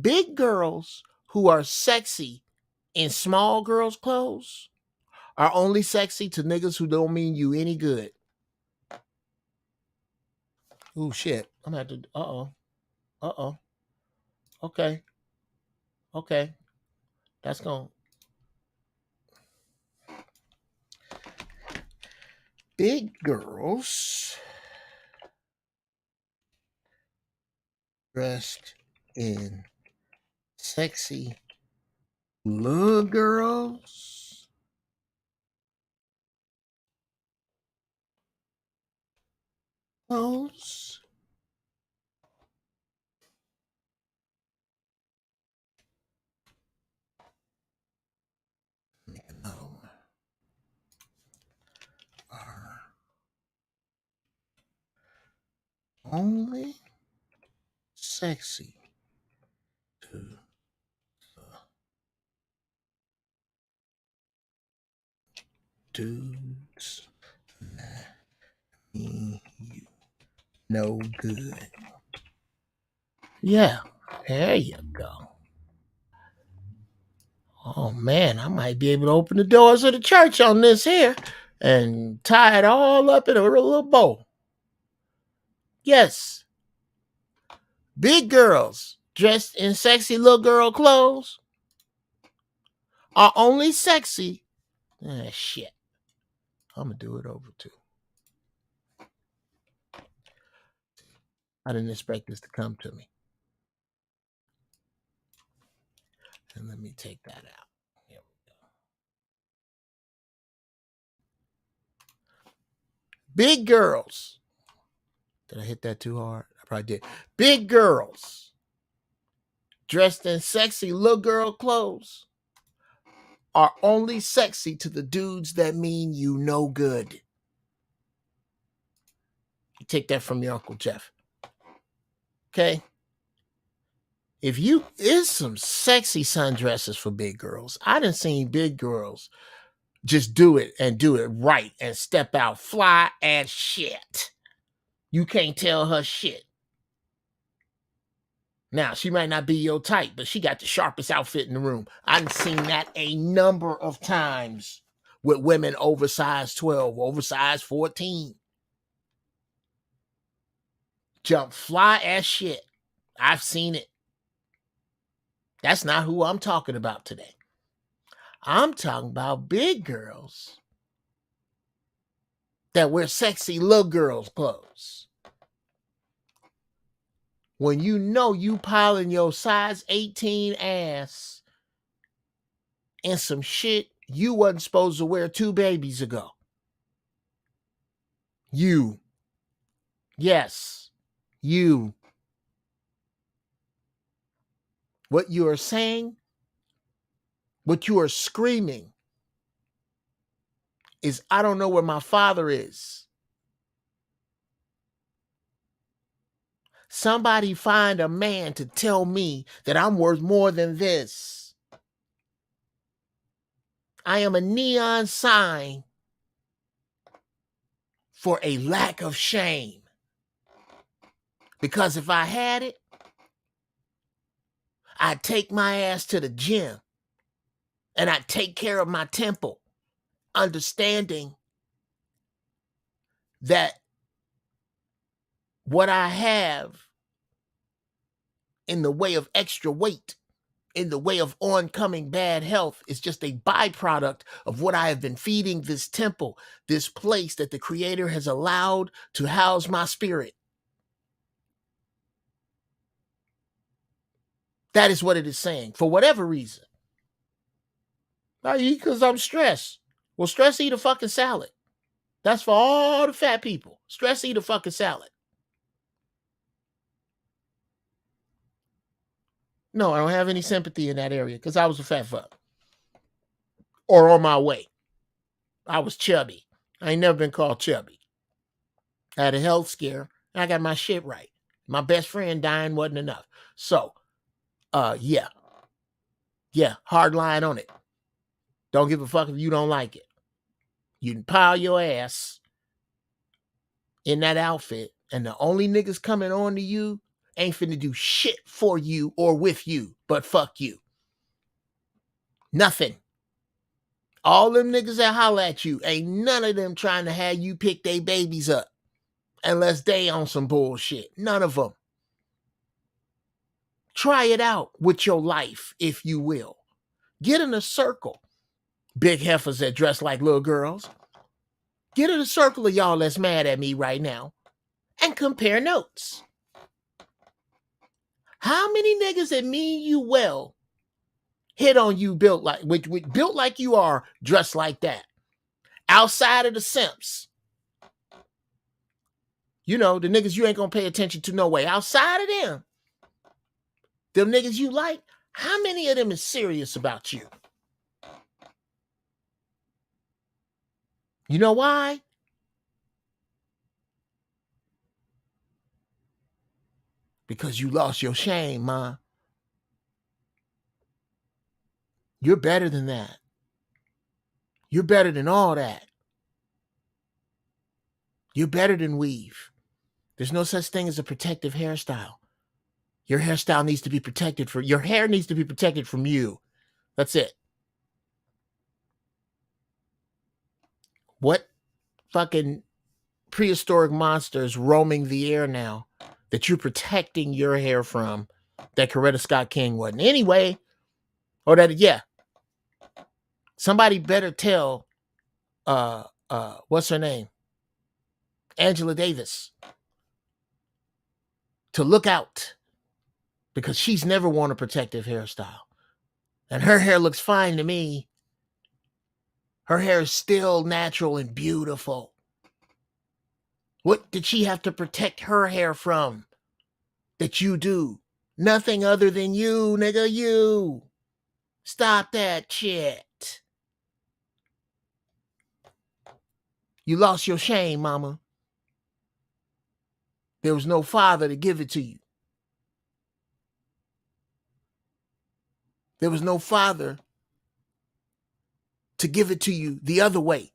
Big girls who are sexy in small girls' clothes are only sexy to niggas who don't mean you any good. Oh shit. I'm gonna have to uh-oh. Okay. That's gonna big girls dressed in sexy little girls clothes are only sexy to dudes that mean you no good. Yeah, there you go. Oh man, I might be able to open the doors of the church on this here and tie it all up in a little bow. Yes, big girls dressed in sexy little girl clothes are only sexy. Shit. I'm gonna do it over too. I didn't expect this to come to me. And let me take that out. Here we go. Big girls. Did I hit that too hard? I probably did. Big girls dressed in sexy little girl clothes are only sexy to the dudes that mean you no good. You take that from your Uncle Jeff. Okay? If you is some sexy sundresses for big girls. I done seen big girls just do it and do it right and step out fly as shit. You can't tell her shit. Now, she might not be your type, but she got the sharpest outfit in the room. I've seen that a number of times with women oversized 12, oversized 14. Jump fly as shit. I've seen it. That's not who I'm talking about today. I'm talking about big girls that wear sexy little girls' clothes. When you know you piling your size 18 ass in some shit you wasn't supposed to wear 2 babies ago. You. Yes. You. What you are saying, what you are screaming is, I don't know where my father is. Somebody find a man to tell me that I'm worth more than this. I am a neon sign for a lack of shame. Because if I had it, I'd take my ass to the gym and I'd take care of my temple, understanding that what I have in the way of extra weight, in the way of oncoming bad health, is just a byproduct of what I have been feeding this temple, this place that the Creator has allowed to house my spirit. That is what it is saying, for whatever reason. I eat because I'm stressed. Well, stress eat a fucking salad. That's for all the fat people. Stress eat a fucking salad. No, I don't have any sympathy in that area because I was a fat fuck. Or on my way. I was chubby. I ain't never been called chubby. I had a health scare and I got my shit right. My best friend dying wasn't enough. So, yeah. Yeah, hard line on it. Don't give a fuck if you don't like it. You can pile your ass in that outfit, and the only niggas coming on to you ain't finna do shit for you or with you, but fuck you. Nothing. All them niggas that holler at you, ain't none of them trying to have you pick they babies up unless they on some bullshit. None of them. Try it out with your life, if you will. Get in a circle. Big heifers that dress like little girls. Get in a circle of y'all that's mad at me right now and compare notes. How many niggas that mean you well hit on you built like built like you are, dressed like that? Outside of the simps. You know, the niggas you ain't gonna pay attention to no way. Outside of them niggas you like, how many of them is serious about you? You know why? Because you lost your shame, ma. You're better than that. You're better than all that. You're better than weave. There's no such thing as a protective hairstyle. Your hairstyle needs to be protected your hair needs to be protected from you. That's it. What fucking prehistoric monsters roaming the air now that you're protecting your hair from that Coretta Scott King wasn't? Anyway, or that, yeah. Somebody better tell, what's her name? Angela Davis to look out because she's never worn a protective hairstyle. And her hair looks fine to me. Her hair is still natural and beautiful. What did she have to protect her hair from that you do? Nothing other than you, nigga, you. Stop that shit. You lost your shame, mama. There was no father to give it to you. There was no father to give it to you the other way.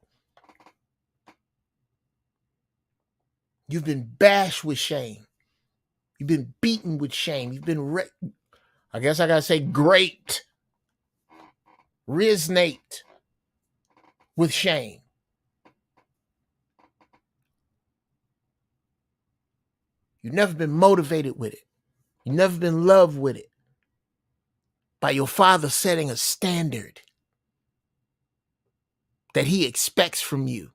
You've been bashed with shame. You've been beaten with shame. You've been, I guess I gotta say, raped, resnate with shame. You've never been motivated with it. You've never been loved with it. By your father setting a standard that he expects from you.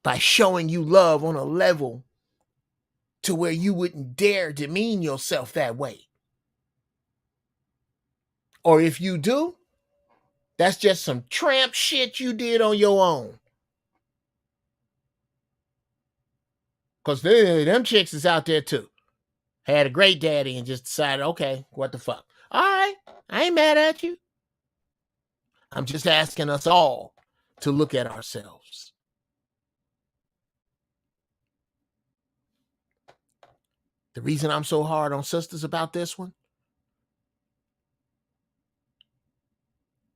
By showing you love on a level to where you wouldn't dare demean yourself that way. Or if you do, that's just some tramp shit you did on your own. Because them chicks is out there too. Had a great daddy and just decided, okay, what the fuck. All right, I ain't mad at you. I'm just asking us all to look at ourselves. The reason I'm so hard on sisters about this one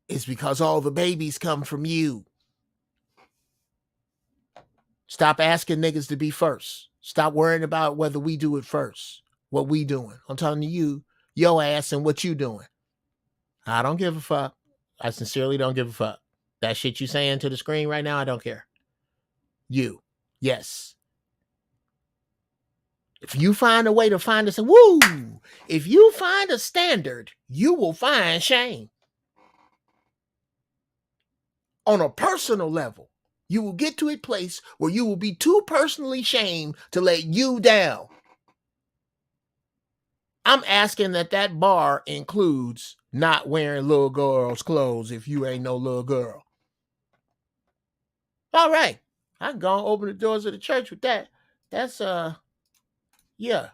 is because all the babies come from you. Stop asking niggas to be first. Stop worrying about whether we do it first. What we doing. I'm telling you, your ass and what you doing. I don't give a fuck. I sincerely don't give a fuck. That shit you saying to the screen right now, I don't care. You. Yes. If you find a way to find us, woo! If you find a standard, you will find shame. On a personal level, you will get to a place where you will be too personally shamed to let you down. I'm asking that bar includes not wearing little girls' clothes if you ain't no little girl. All right. I can go and open the doors of the church with that. That's, yeah.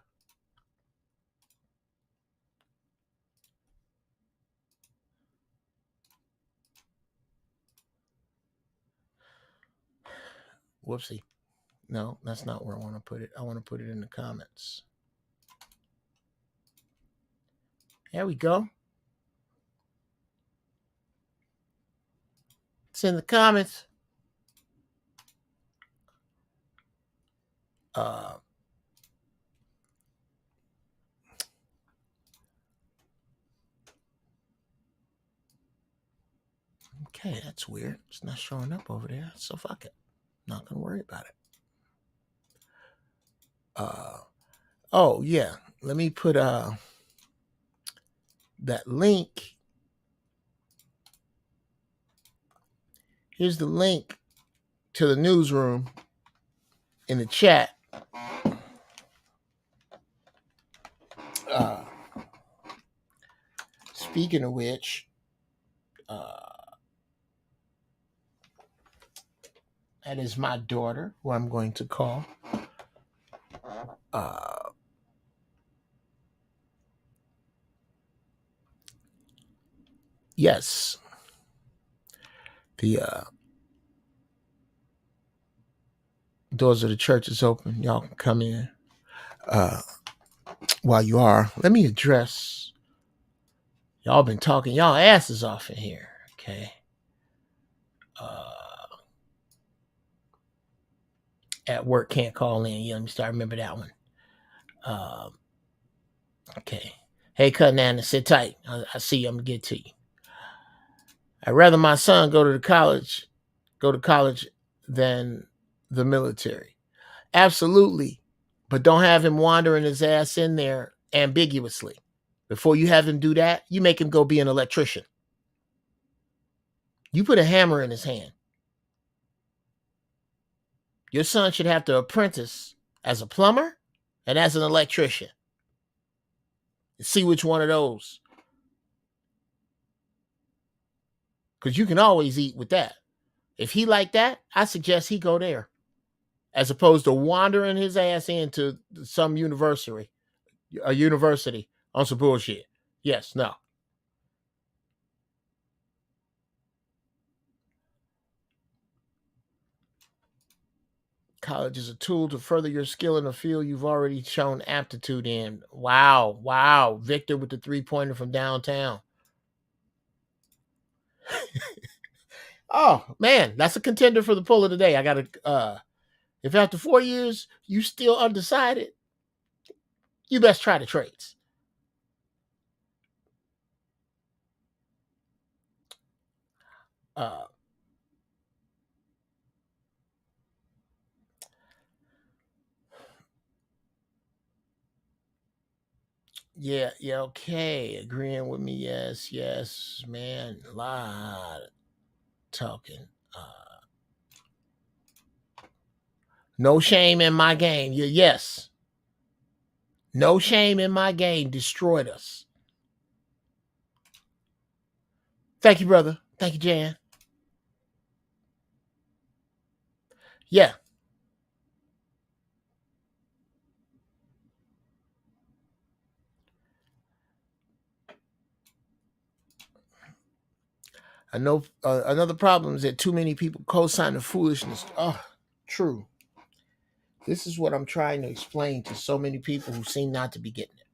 Whoopsie. No, that's not where I want to put it. I want to put it in the comments. There we go. It's in the comments. Okay, that's weird. It's not showing up over there. So fuck it. Not gonna worry about it. Oh yeah. Let me put that link. Here's the link to the newsroom in the chat. Speaking of which, that is my daughter, who I'm going to call. Yes. The doors of the church is open. Y'all can come in. While you are, let me address. Y'all been talking y'all asses off in here. Okay. At work can't call in. Yeah, let me start. Remember that one. Okay. Hey, Cutnana, sit tight. I see you. I'm gonna get to you. I'd rather my son go to college than the military. Absolutely. But don't have him wandering his ass in there ambiguously. Before you have him do that, you make him go be an electrician. You put a hammer in his hand. Your son should have to apprentice as a plumber and as an electrician. See which one of those. Because you can always eat with that. If he like that, I suggest he go there. As opposed to wandering his ass into some university on some bullshit. Yes, no. College is a tool to further your skill in a field you've already shown aptitude in. Wow. Victor with the 3-pointer from downtown. Oh, man, that's a contender for the pull of the day. I got to, if after 4 years you still undecided, you best try the trades. Yeah, okay. Agreeing with me, yes, man. A lot of talking. No shame in my game. Yes. No shame in my game destroyed us. Thank you, brother. Thank you, Jan. Yeah. I know another problem is that too many people co-sign the foolishness. Oh, true. This is what I'm trying to explain to so many people who seem not to be getting it.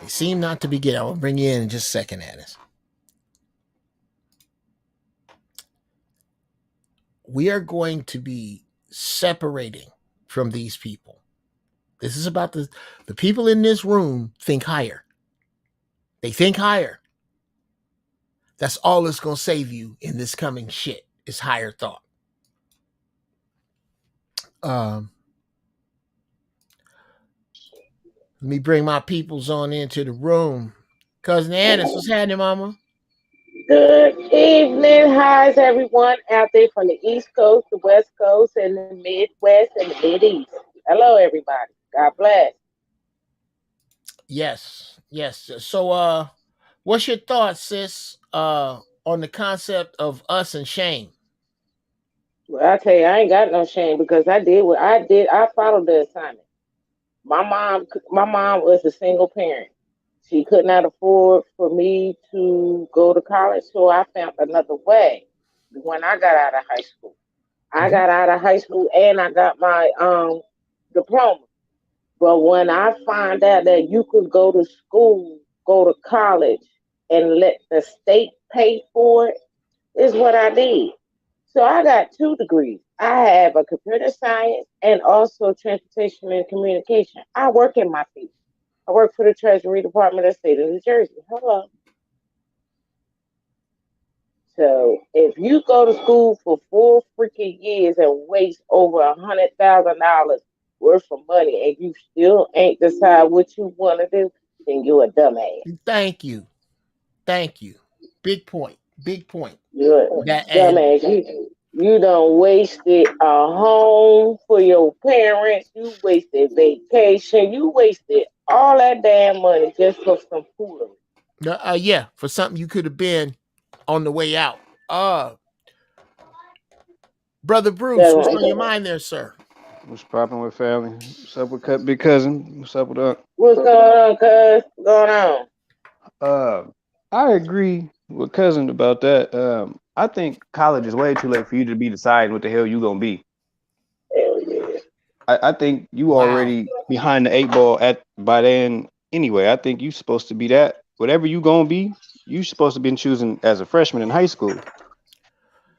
They seem not to be getting it. I'll bring you in just a second, Addis. We are going to be separating from these people. This is about the people in this room think higher. They think higher. That's all that's going to save you in this coming shit is higher thought. Let me bring my peoples on into the room. Cousin Addis, what's happening, mama? Good evening. How's everyone out there from the East Coast, the West Coast, and the Midwest and the Mideast? Hello, everybody. God bless. Yes. So, what's your thoughts, sis, on the concept of us and shame? Well, I tell you, I ain't got no shame because I did what I did. I followed the assignment. my mom was a single parent. She could not afford for me to go to college, so I found another way when I got out of high school. I Mhm. got out of high school and I got my diploma. But when I find out that you could go to school, go to college, and let the state pay for it, is what I did. So I got 2 degrees. I have a computer science and also transportation and communication. I work in my field. I work for the Treasury Department of the state of New Jersey. Hello. So if you go to school for 4 freaking years and waste over $100,000 worth of money and you still ain't decide what you want to do, then you're a dumbass. Thank you. Thank you. Big point. Big point. You're a That and dumbass. You done wasted a home for your parents. You wasted vacation. You wasted all that damn money just for some foolery. yeah, for something you could have been on the way out. Brother Bruce, what's on your mind there, sir? What's popping with family? What's up with big cousin? What's up with What's going on, cuz? What's going on? uh I agree with cousin about that. I think college is way too late for you to be deciding what the hell you gonna be. Hell yeah. I think you Wow. already behind the 8 ball at by then anyway. I think you supposed to be that. Whatever you gonna be, you supposed to been choosing as a freshman in high school.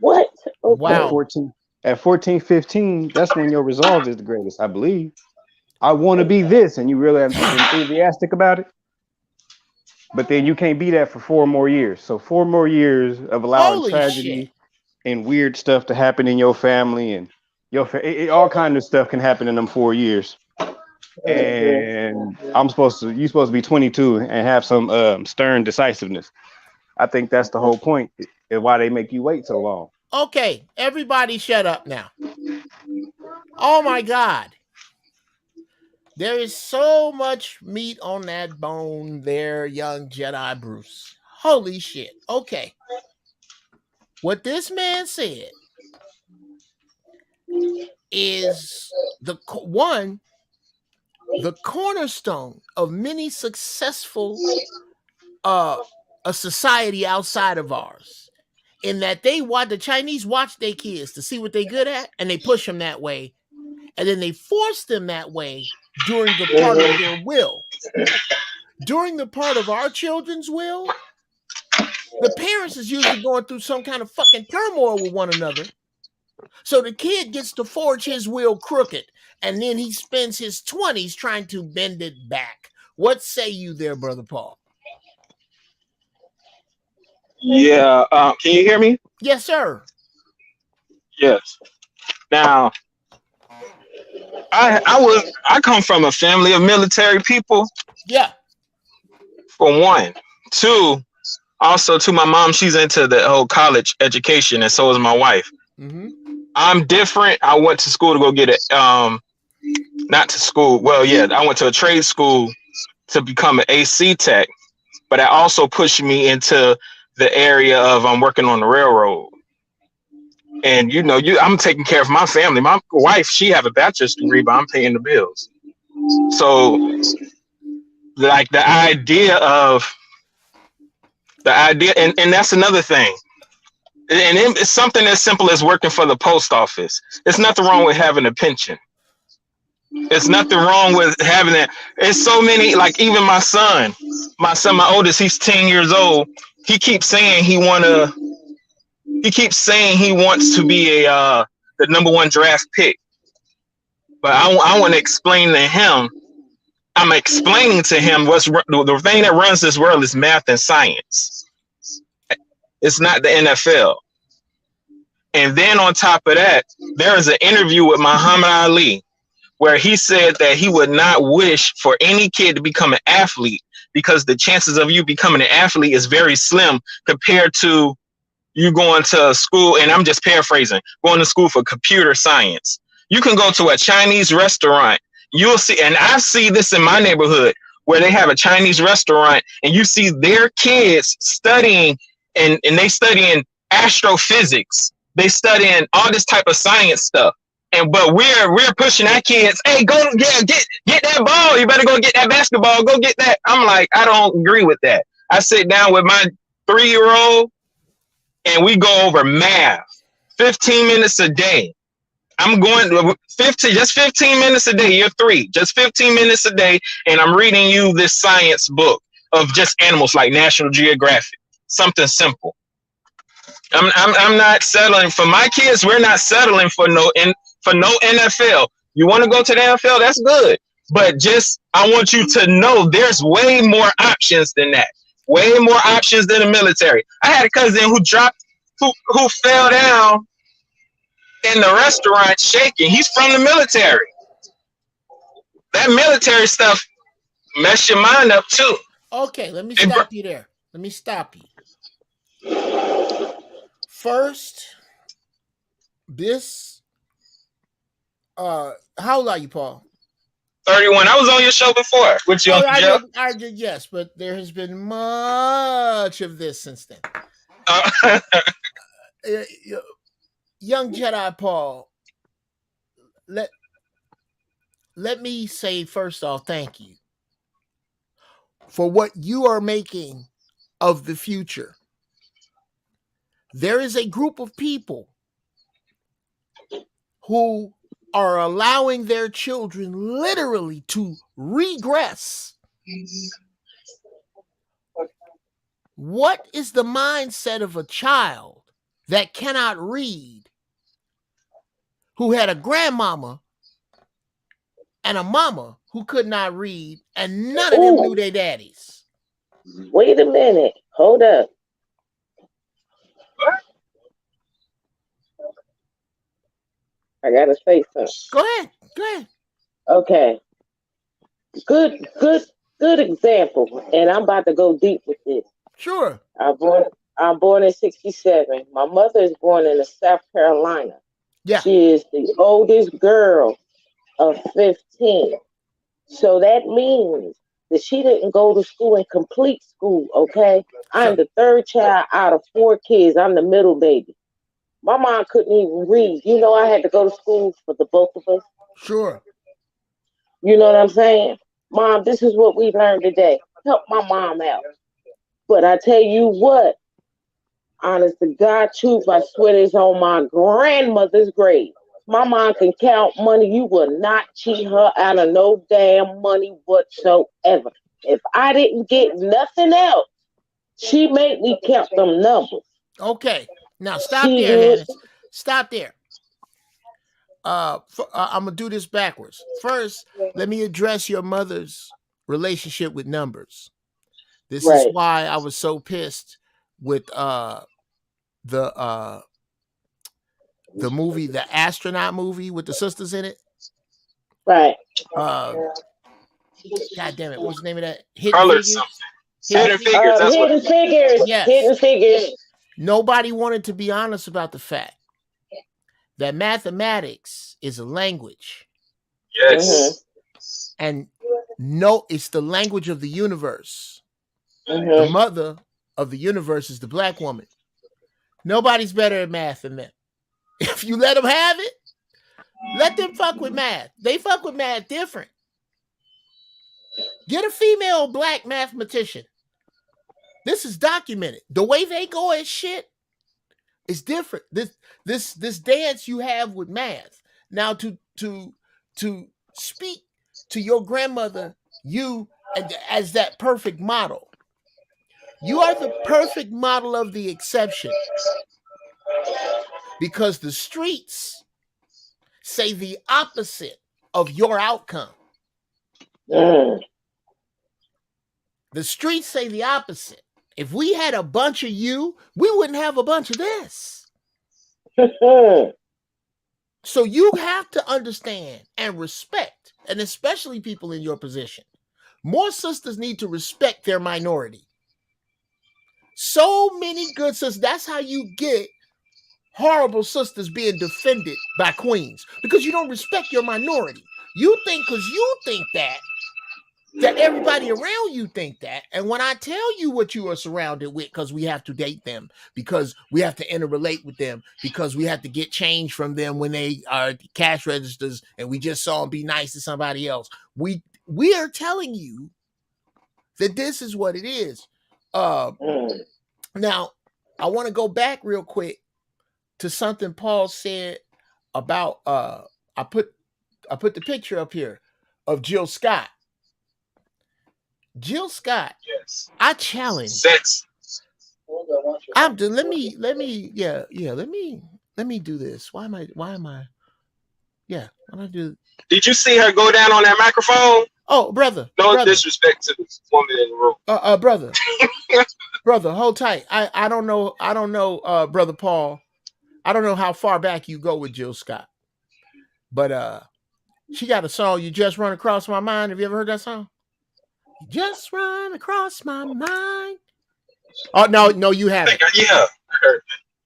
What? At Okay. Wow. 14, at 14, 15, that's when your resolve is the greatest, I believe. I want to be this, and you really enthusiastic about it. But then you can't be that for 4 more years. So 4 more years of allowing Holy shit. tragedy and weird stuff to happen in your family and all kind of stuff can happen in them 4 years. And you supposed to be 22 and have some stern decisiveness. I think that's the whole point and why they make you wait so long. Okay, everybody shut up now. Oh my God. There is so much meat on that bone there, young Jedi Bruce. Holy shit. Okay. What this man said is the cornerstone of many successful a society outside of ours. In that the Chinese watch their kids to see what they're good at, and they push them that way, and then they force them that way during the part of their will. During the part of our children's will, the parents is usually going through some kind of fucking turmoil with one another. So the kid gets to forge his will crooked, and then he spends his 20s trying to bend it back. What say you there, Brother Paul? Yeah, can you hear me? Yes, sir. Yes. Now, I come from a family of military people. Yeah. For one, two, also to my mom, she's into the whole college education, and so is my wife. Mm-hmm. I'm different. I went to school to go get it. Not to school. Well, yeah, I went to a trade school to become an AC tech, but that also pushed me into the area of I'm working on the railroad. And I'm taking care of my family. My wife, she have a bachelor's degree, but I'm paying the bills. So, like the idea, and that's another thing. And it's something as simple as working for the post office. There's nothing wrong with having a pension. There's nothing wrong with having it. It's so many, like even my oldest, he's 10 years old. He keeps saying he wants to be the #1 draft pick. But I want to explain to him. I'm explaining to him the thing that runs this world is math and science. It's not the NFL. And then on top of that, there is an interview with Muhammad Ali where he said that he would not wish for any kid to become an athlete because the chances of you becoming an athlete is very slim compared to you going to school, and I'm just paraphrasing, going to school for computer science. You can go to a Chinese restaurant. You'll see, and I see this in my neighborhood where they have a Chinese restaurant and you see their kids studying and they studying astrophysics. They studying all this type of science stuff. but we're pushing our kids. Hey, get that ball. You better go get that basketball. Go get that. I'm like, I don't agree with that. I sit down with my 3-year-old and we go over math. 15 minutes a day. I'm going 15 minutes a day. You're 3, just 15 minutes a day, and I'm reading you this science book of just animals like National Geographic. Something simple. I'm not settling for my kids. We're not settling for no NFL. You want to go to the NFL? That's good, but just I want you to know there's way more options than that. Way more options than the military. I had a cousin who fell down in the restaurant shaking. He's from the military. That military stuff mess your mind up too. Okay, let me stop you there. Let me stop you. First, this how old are you, Paul? 31. I was on your show before with you, Joe. I did, yes, but there has been much of this since then. Young Jedi Paul, let me say first off, thank you for what you are making of the future. There is a group of people who are allowing their children literally to regress. What is the mindset of a child that cannot read, who had a grandmama and a mama who could not read, and none of them knew their daddies? Wait a minute. Hold up. I gotta say something. Go ahead. Okay. Good example. And I'm about to go deep with this. Sure. I'm born in 67. My mother is born in South Carolina. Yeah. She is the oldest girl of 15. So that means that she didn't go to school and complete school, okay? I'm the third child out of 4 kids. I'm the middle baby. My mom couldn't even read. You know, I had to go to school for the both of us. Sure. You know what I'm saying? Mom, this is what we learned today. Help my mom out. But I tell you what, honest to God truth, I swear it's on my grandmother's grave. My mom can count money. You will not cheat her out of no damn money whatsoever. If I didn't get nothing else, she made me count them numbers. Okay. Now stop there, Hannes. Stop there. I'm gonna do this backwards. First, let me address your mother's relationship with numbers. This is why I was so pissed with the movie, the astronaut movie with the sisters in it. Right. God damn it! What's the name of that? Hidden Figures. Hidden Figures. Yes. Hidden Figures. Nobody wanted to be honest about the fact that mathematics is a language. Yes. And no, it's the language of the universe. Mm-hmm. The mother of the universe is the black woman. Nobody's better at math than them. If you let them have it, let them fuck with math. They fuck with math different. Get a female black mathematician. This is documented. The way they go at shit is different. This dance you have with math. Now to speak to your grandmother, you as that perfect model. You are the perfect model of the exception. Because the streets say the opposite of your outcome. The streets say the opposite. If we had a bunch of you, we wouldn't have a bunch of this. So you have to understand and respect, and especially people in your position. More sisters need to respect their minority. So many good sisters. That's how you get horrible sisters being defended by queens, because you don't respect your minority. You think because you think that that everybody around you think that. And when I tell you what you are surrounded with, because we have to date them, because we have to interrelate with them, because we have to get change from them when they are cash registers, and we just saw them be nice to somebody else. We are telling you that this is what it is. Now, I want to go back real quick to something Paul said about I put the picture up here of Jill Scott. Jill Scott. Yes. I challenge. Sex. Let me do this. Why am I why don't I do? Did you see her go down on that microphone? Oh, brother. No disrespect to this woman in the room. Brother. Brother, hold tight. I don't know, brother Paul. I don't know how far back you go with Jill Scott. But she got a song, You Just Run Across My Mind. Have you ever heard that song? You just run across my mind. Oh, no, you haven't. Yeah.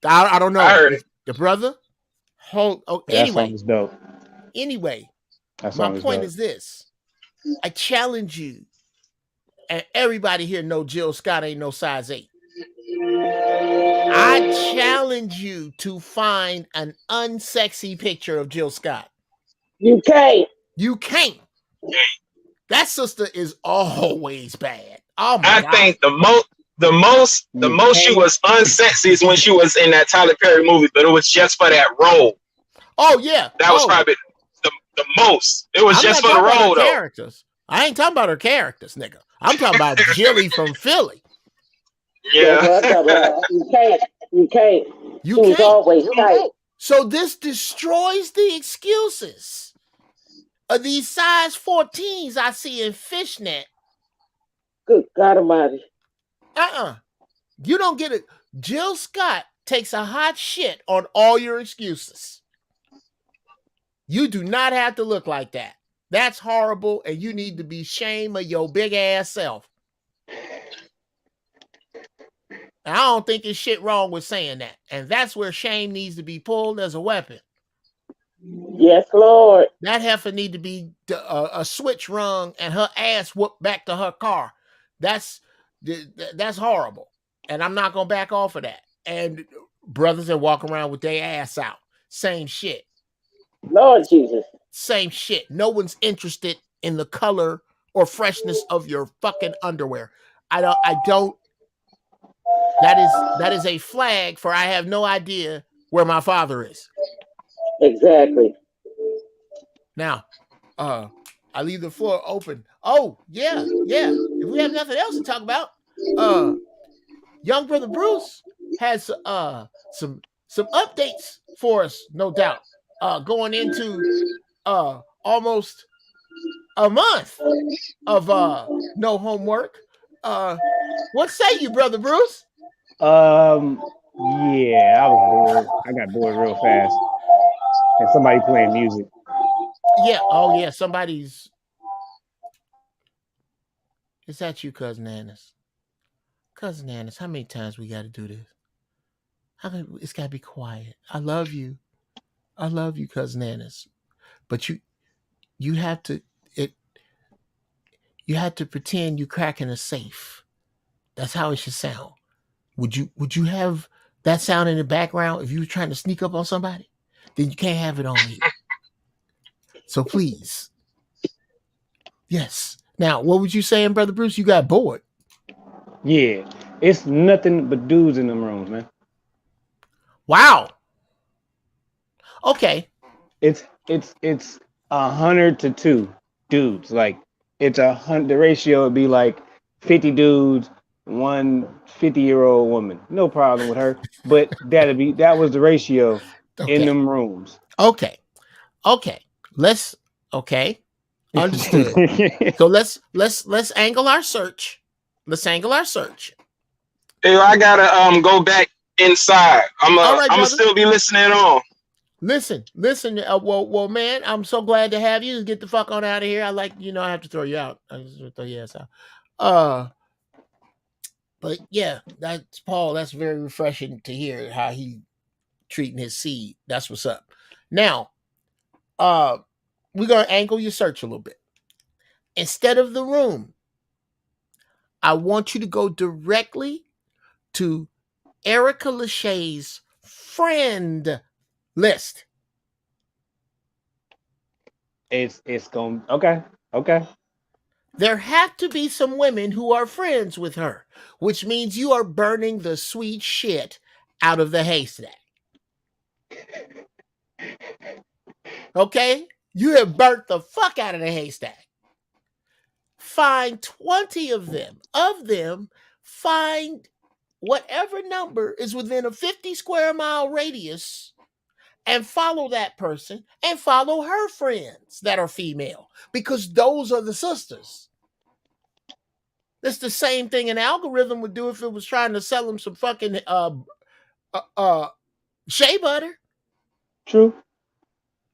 I don't know. I heard it. The brother? Yeah, anyway. that song is dope. Anyway, That my song is point dope. is this. I challenge you, and everybody here know Jill Scott ain't no size 8. I challenge you to find an unsexy picture of Jill Scott. You can't. You can't. That sister is always bad. Oh my God. I think the most she was unsexy is when she was in that Tyler Perry movie, but it was just for that role. Oh yeah. That was probably the most. It was just for the role though. Characters. I ain't talking about her characters, nigga. I'm talking about Jilly from Philly. Yeah. You can't. You can't. You she was always tight. So this destroys the excuses of these size 14s I see in fishnet. Good God Almighty. You don't get it. Jill Scott takes a hot shit on all your excuses. You do not have to look like that. That's horrible, and you need to be ashamed of your big ass self. I don't think there's shit wrong with saying that. And that's where shame needs to be pulled as a weapon. Yes, Lord. That heifer need to be a switch rung and her ass whooped back to her car. That's horrible. And I'm not going to back off of that. And brothers that walk around with their ass out. Same shit. Lord Jesus. Same shit. No one's interested in the color or freshness of your fucking underwear. I don't. That is a flag for I have no idea where my father is. Exactly. Now, I leave the floor open. Oh, yeah. If we have nothing else to talk about, young brother Bruce has some updates for us, no doubt. Going into almost a month of no homework. What say you, brother Bruce? Yeah, I was bored. I got bored real fast. And somebody playing music. Yeah. Oh, yeah. Somebody's. Is that you, Cousin Annis? Cousin Annis, how many times we got to do this? It's got to be quiet. I love you. I love you, Cousin Annis. But you have to pretend you cracking a safe. That's how it should sound. Would you have that sound in the background if you were trying to sneak up on somebody? Then you can't have it on here. So please. Yes. Now, what was you saying, Brother Bruce? You got bored. Yeah. It's nothing but dudes in them rooms, man. Wow. Okay. It's 100 to 2 dudes. Like it's 100. The ratio would be like 50 dudes, 1 50-year-old woman. No problem with her. But that was the ratio in them rooms. Okay. Understood. So let's angle our search. Hey, I gotta go back inside. I'm still be listening on. Listen. Well, man, I'm so glad to have you. Get the fuck on out of here. I have to throw you out. I just throw your ass out. But yeah, that's Paul. That's very refreshing to hear how he treating his seed. That's what's up. Now, we're gonna angle your search a little bit. Instead of the room, I want you to go directly to Erica Lachey's friend list. It's going okay. There have to be some women who are friends with her, which means you are burning the sweet shit out of the haystack. Okay? You have burnt the fuck out of the haystack. Find 20 of them. Of them, find whatever number is within a 50 square mile radius and follow that person and follow her friends that are female, because those are the sisters. It's the same thing an algorithm would do if it was trying to sell them some fucking shea butter. True.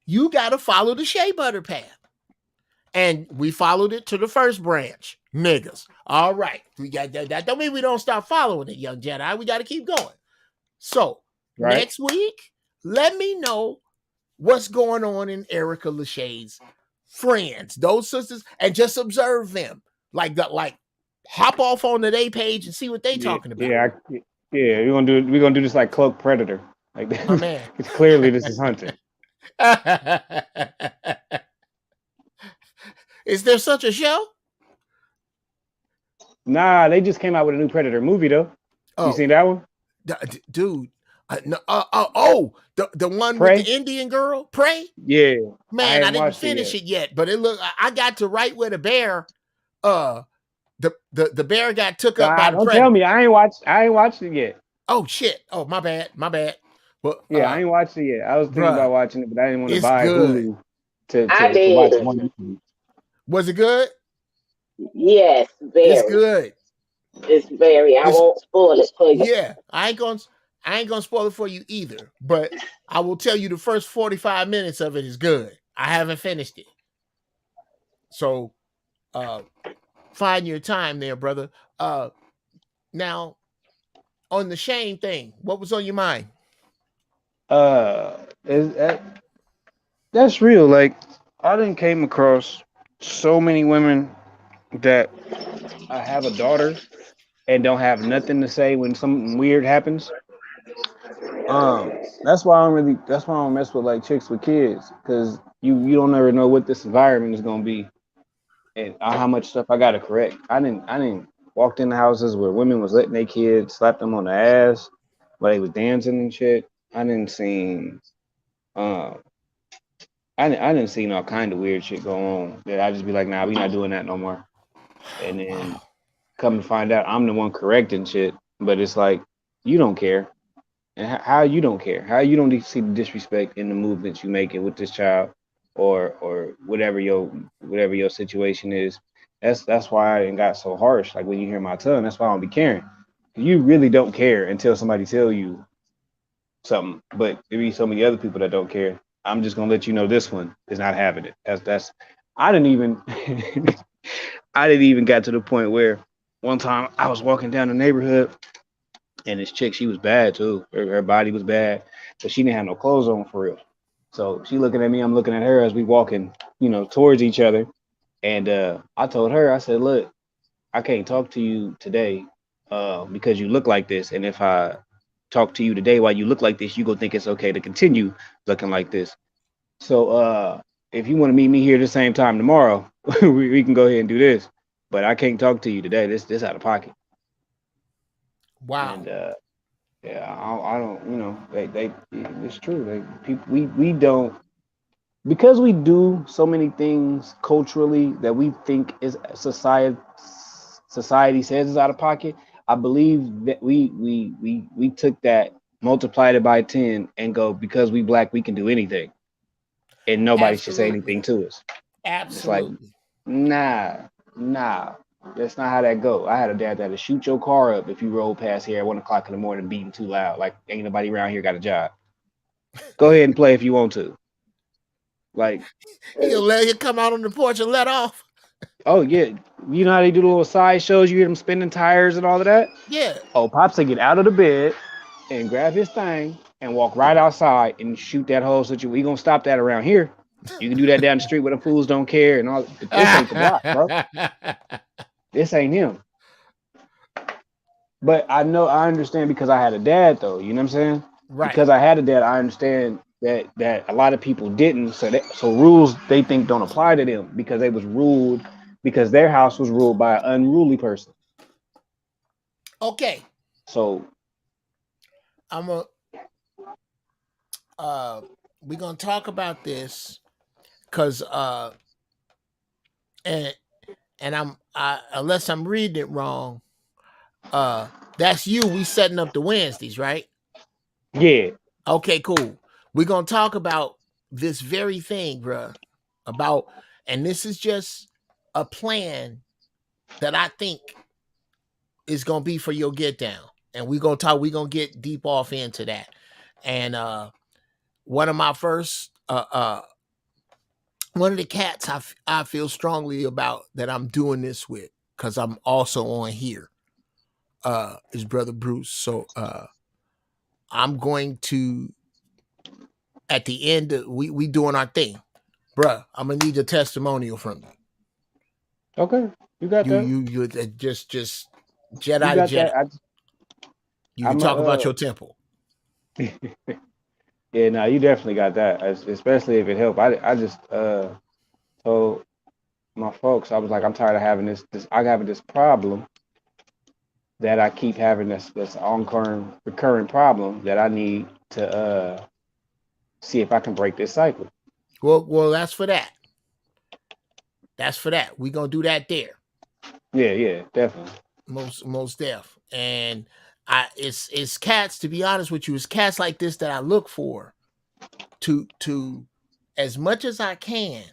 You got to follow the shea butter path. And we followed it to the first branch. Niggas. All right. We got that don't mean we don't stop following it, young Jedi. We got to keep going. So next week, let me know what's going on in Erica Lachey's friends, those sisters, and just observe them. Like hop off on the day page and see what they talking about. Yeah, we're gonna do this like Cloak Predator. Like my man. It's clearly this is hunting. Is there such a show? Nah, they just came out with a new Predator movie though. You seen that one? Dude. The one Prey? with the Indian girl, Prey? Yeah. Man, I didn't finish it yet, but I got to right where the bear, the bear got took up by the don't predator. tell me, I ain't watched it yet. Oh shit! Oh my bad. But yeah, I ain't watched it yet. I was thinking about watching it, but I didn't want to buy Hulu to watch one. Was it good? Yes, very. It's good. It's very. I won't spoil it for you. Yeah, I ain't gonna spoil it for you either. But I will tell you the first 45 minutes of it is good. I haven't finished it, so find your time there, brother. Now on the shame thing, what was on your mind? That's real. Like I done came across so many women that I have a daughter and don't have nothing to say when something weird happens. That's why I don't mess with like chicks with kids, because you don't ever know what this environment is gonna be and how much stuff I gotta correct. I didn't walked in the houses where women was letting their kids slap them on the ass while they was dancing and shit. I didn't see all kind of weird shit go on that I just be like, nah, we not doing that no more. And then come to find out I'm the one correcting shit, but it's like you don't care. And how you don't care? How you don't see the disrespect in the movements you making with this child, or whatever your situation is. That's why I got so harsh. Like when you hear my tongue, that's why I don't be caring. You really don't care until somebody tell you something. But there be so many other people that don't care. I'm just gonna let you know this one is not having it. That's I didn't even I didn't even get to the point where one time I was walking down the neighborhood and this chick, she was bad too. Her body was bad, but she didn't have no clothes on for real. So she looking at me, I'm looking at her as we walking, towards each other. And I told her, I said, look, I can't talk to you today because you look like this. And if I talk to you today while you look like this, you gonna think it's okay to continue looking like this. So if you want to meet me here at the same time tomorrow, we can go ahead and do this. But I can't talk to you today. This out of pocket. Wow. And yeah, I don't. They it's true. We don't, because we do so many things culturally that we think is society says is out of pocket. I believe that we took that, multiplied it by 10, and go, because we black, we can do anything, and nobody should say anything to us. Absolutely. It's like, nah. That's not how that go. I had a dad that'd shoot your car up if you roll past here at 1 o'clock in the morning beating too loud. Like, ain't nobody around here got a job. Go ahead and play if you want to. Like, he'll let you come out on the porch and let off. Oh yeah, you know how they do the little side shows? You hear them spinning tires and all of that. Yeah. Oh, Pops will get out of the bed and grab his thing and walk right outside and shoot that whole situation. We gonna stop that around here. You can do that down the street where the fools don't care and all. But this ain't the block, bro. This ain't him. But I know I understand because I had a dad though. You know what I'm saying? Right. Because I had a dad, I understand that a lot of people didn't. So rules they think don't apply to them because they was ruled because their house was ruled by an unruly person. Okay. So we're gonna talk about this because and unless I'm reading it wrong, that's you. We setting up the Wednesdays, right? Yeah. Okay, cool. We're gonna talk about this very thing, bruh. And this is just a plan that I think is gonna be for your get down. And we're gonna get deep off into that. And one of my first one of the cats I feel strongly about that I'm doing this with, because I'm also on here, is Brother Bruce. So I'm going to, at the end of, we doing our thing. Bruh, I'm gonna need a testimonial from you. Okay, you got that. You just jet You out of got jet. that. You can talk about your temple. Yeah, no, you definitely got that. Especially if it helped. I just told my folks, I was like, I'm tired of having I'm having this problem that I keep having this ongoing recurring problem that I need to see if I can break this cycle. Well, that's for that. That's for that. We're gonna do that there. Yeah, definitely. Most def. And it's cats, to be honest with you, it's cats like this that I look for to as much as I can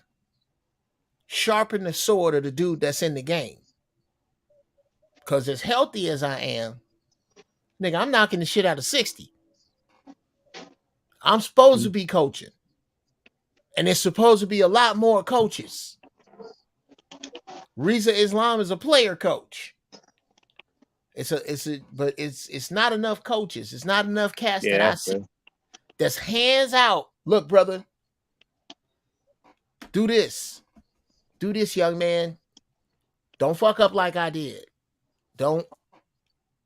sharpen the sword of the dude that's in the game. Cause as healthy as I am, nigga, I'm knocking the shit out of 60. I'm supposed to be coaching. And it's supposed to be a lot more coaches. Riza Islam is a player coach. But it's not enough coaches. It's not enough cats that I see. That's hands out. Look, brother, do this. Do this, young man. Don't fuck up like I did. Don't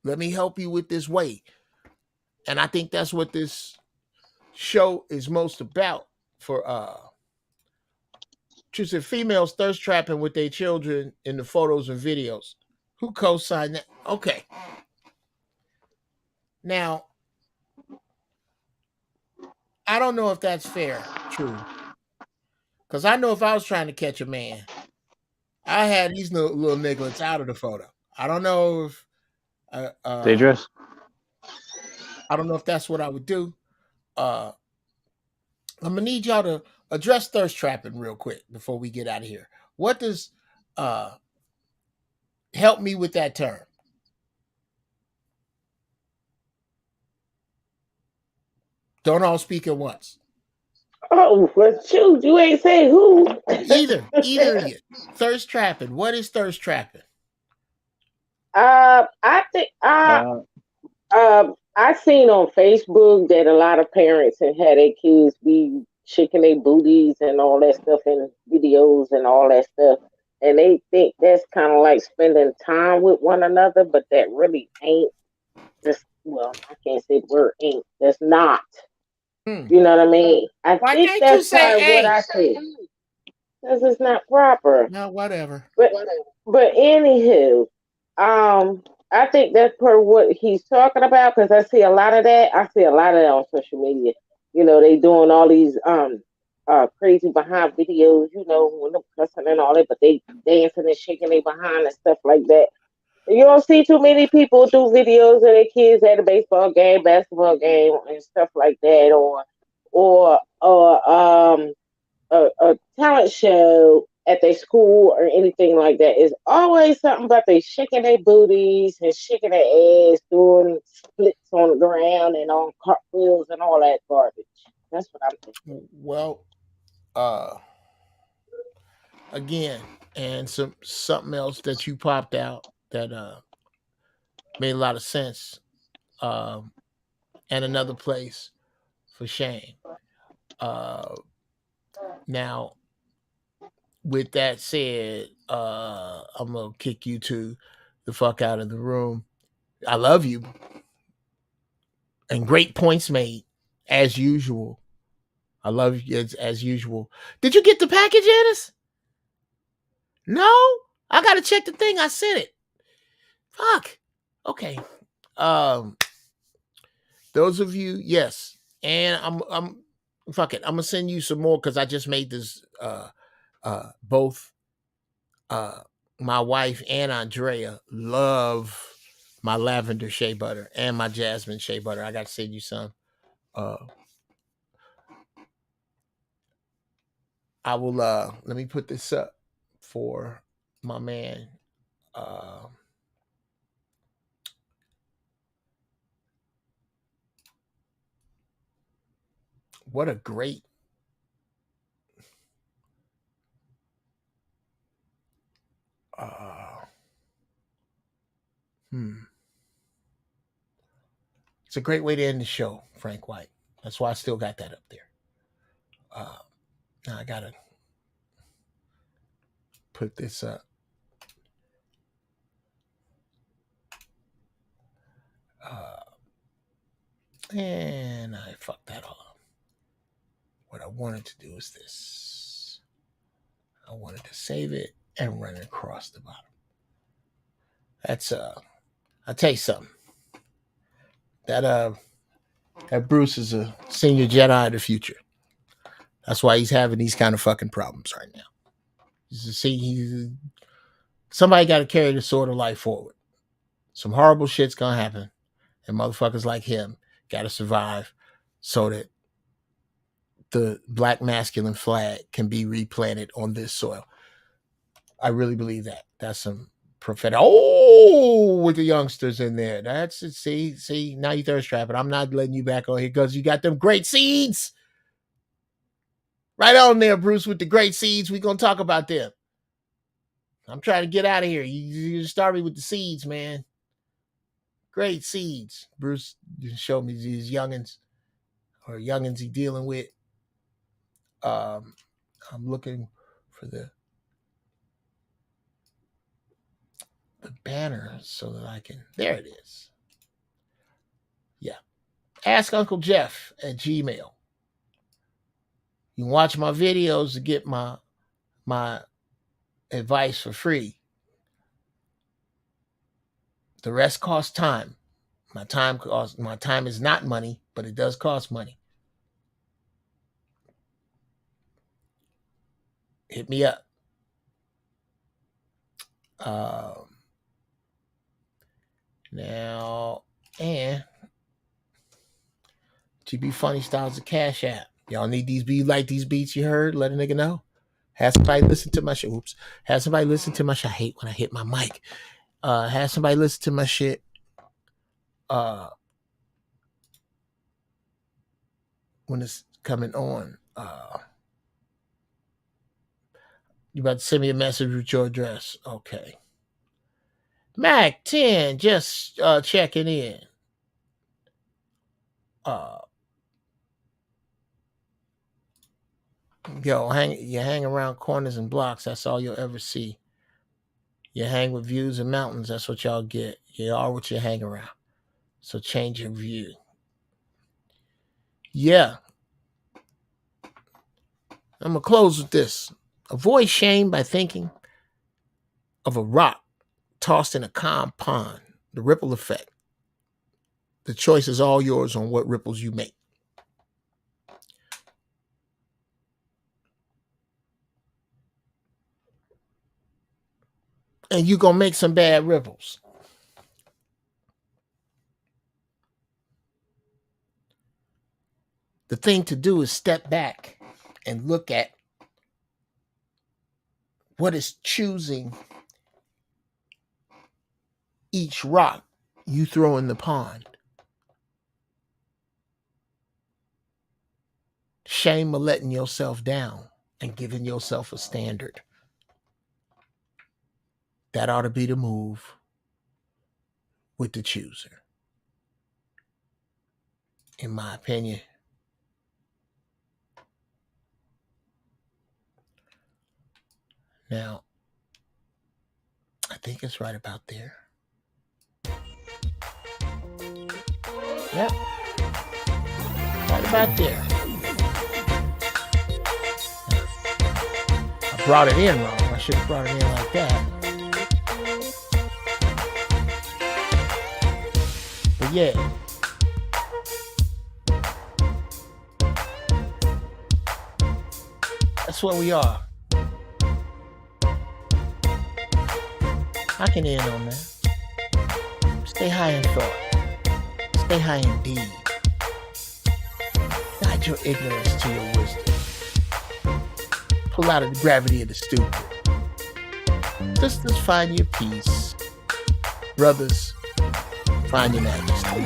let me help you with this way. And I think that's what this show is most about for choosing females thirst trapping with their children in the photos and videos. Who co-signed that? Okay. Now, I don't know if that's fair, true. Because I know if I was trying to catch a man, I had these little nigglets out of the photo. I don't know if They dress. I don't know if that's what I would do. I'm gonna need y'all to address thirst trapping real quick before we get out of here. What does help me with that term? Don't all speak at once. Oh, well, shoot, you ain't say who. Either of you. Thirst trapping. What is thirst trapping? I think I seen on Facebook that a lot of parents and had their kids be shaking their booties and all that stuff in videos and all that stuff, and they think that's kind of like spending time with one another, but that really ain't. Just well, I can't say the word ain't. That's not. You know what I mean? I Why think can't you that's say probably what ain't? I say. Because it's not proper. No, whatever. But anywho, I think that's part of what he's talking about because I see a lot of that. I see a lot of that on social media. You know, they doing all these crazy behind videos. You know, when they're cussing and all that, but they dancing and shaking their behind and stuff like that. You don't see too many people do videos of their kids at a baseball game, basketball game, and stuff like that, or a talent show at their school or anything like that. It's always something about they shaking their booties and shaking their ass, doing splits on the ground and on cartwheels and all that garbage. That's what I'm thinking. Well, again, and something else that you popped out that made a lot of sense. And another place for shame. Now, with that said, I'm gonna kick you to the fuck out of the room. I love you. And great points made, as usual. I love you as usual. Did you get the package, Ennis? No? I gotta check the thing. I sent it. Fuck. Okay. Um, those of you, yes. And I'm fuck it. I'm gonna send you some more because I just made this both my wife and Andrea love my lavender shea butter and my jasmine shea butter. I gotta send you some. I will let me put this up for my man. What a great it's a great way to end the show, Frank White. That's why I still got that up there. Now I gotta put this up. And I fucked that all up. What I wanted to do is this. I wanted to save it and run it across the bottom. That's I'll tell you something. That Bruce is a senior Jedi of the future. That's why he's having these kind of fucking problems right now. Somebody got to carry the sword of life forward. Some horrible shit's gonna happen, and motherfuckers like him got to survive so that the black masculine flag can be replanted on this soil. I really believe that. That's some prophetic. Oh, with the youngsters in there. That's it. See, now you thirst trapping. I'm not letting you back on here because you got them great seeds. Right on there, Bruce, with the great seeds. We're gonna talk about them. I'm trying to get out of here. You start me with the seeds, man. Great seeds. Bruce showed me these youngins or youngins he dealing with. I'm looking for the banner so that I can. There it is. Yeah. Ask Uncle Jeff at Gmail. You can watch my videos to get my advice for free. The rest costs time. My time is not money, but it does cost money. Hit me up. Now, and GB Funny Styles of Cash App. Y'all need these beats, like these beats you heard? Let a nigga know. Have somebody listen to my shit. Oops. Have somebody listen to my shit. I hate when I hit my mic. Have somebody listen to my shit. When it's coming on. You about to send me a message with your address. Okay. Mac 10, just checking in. You hang around corners and blocks, that's all you'll ever see. You hang with views and mountains, that's what y'all get. You are what you hang around. So change your view. Yeah. I'm going to close with this. Avoid shame by thinking of a rock tossed in a calm pond. The ripple effect. The choice is all yours on what ripples you make. And you're going to make some bad ripples. The thing to do is step back and look at what is choosing each rock you throw in the pond. Shame of letting yourself down and giving yourself a standard. That ought to be the move with the chooser. In my opinion. Now, I think it's right about there. Yep. Right about there. I brought it in wrong. I should have brought it in like that. But yeah. That's where we are. I can end on that. Stay high in thought. Stay high in deed. Guide your ignorance to your wisdom. Pull out of the gravity of the stupid. Sisters, find your peace. Brothers, find your majesty.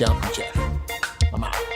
Uncle Jeff. I'm out.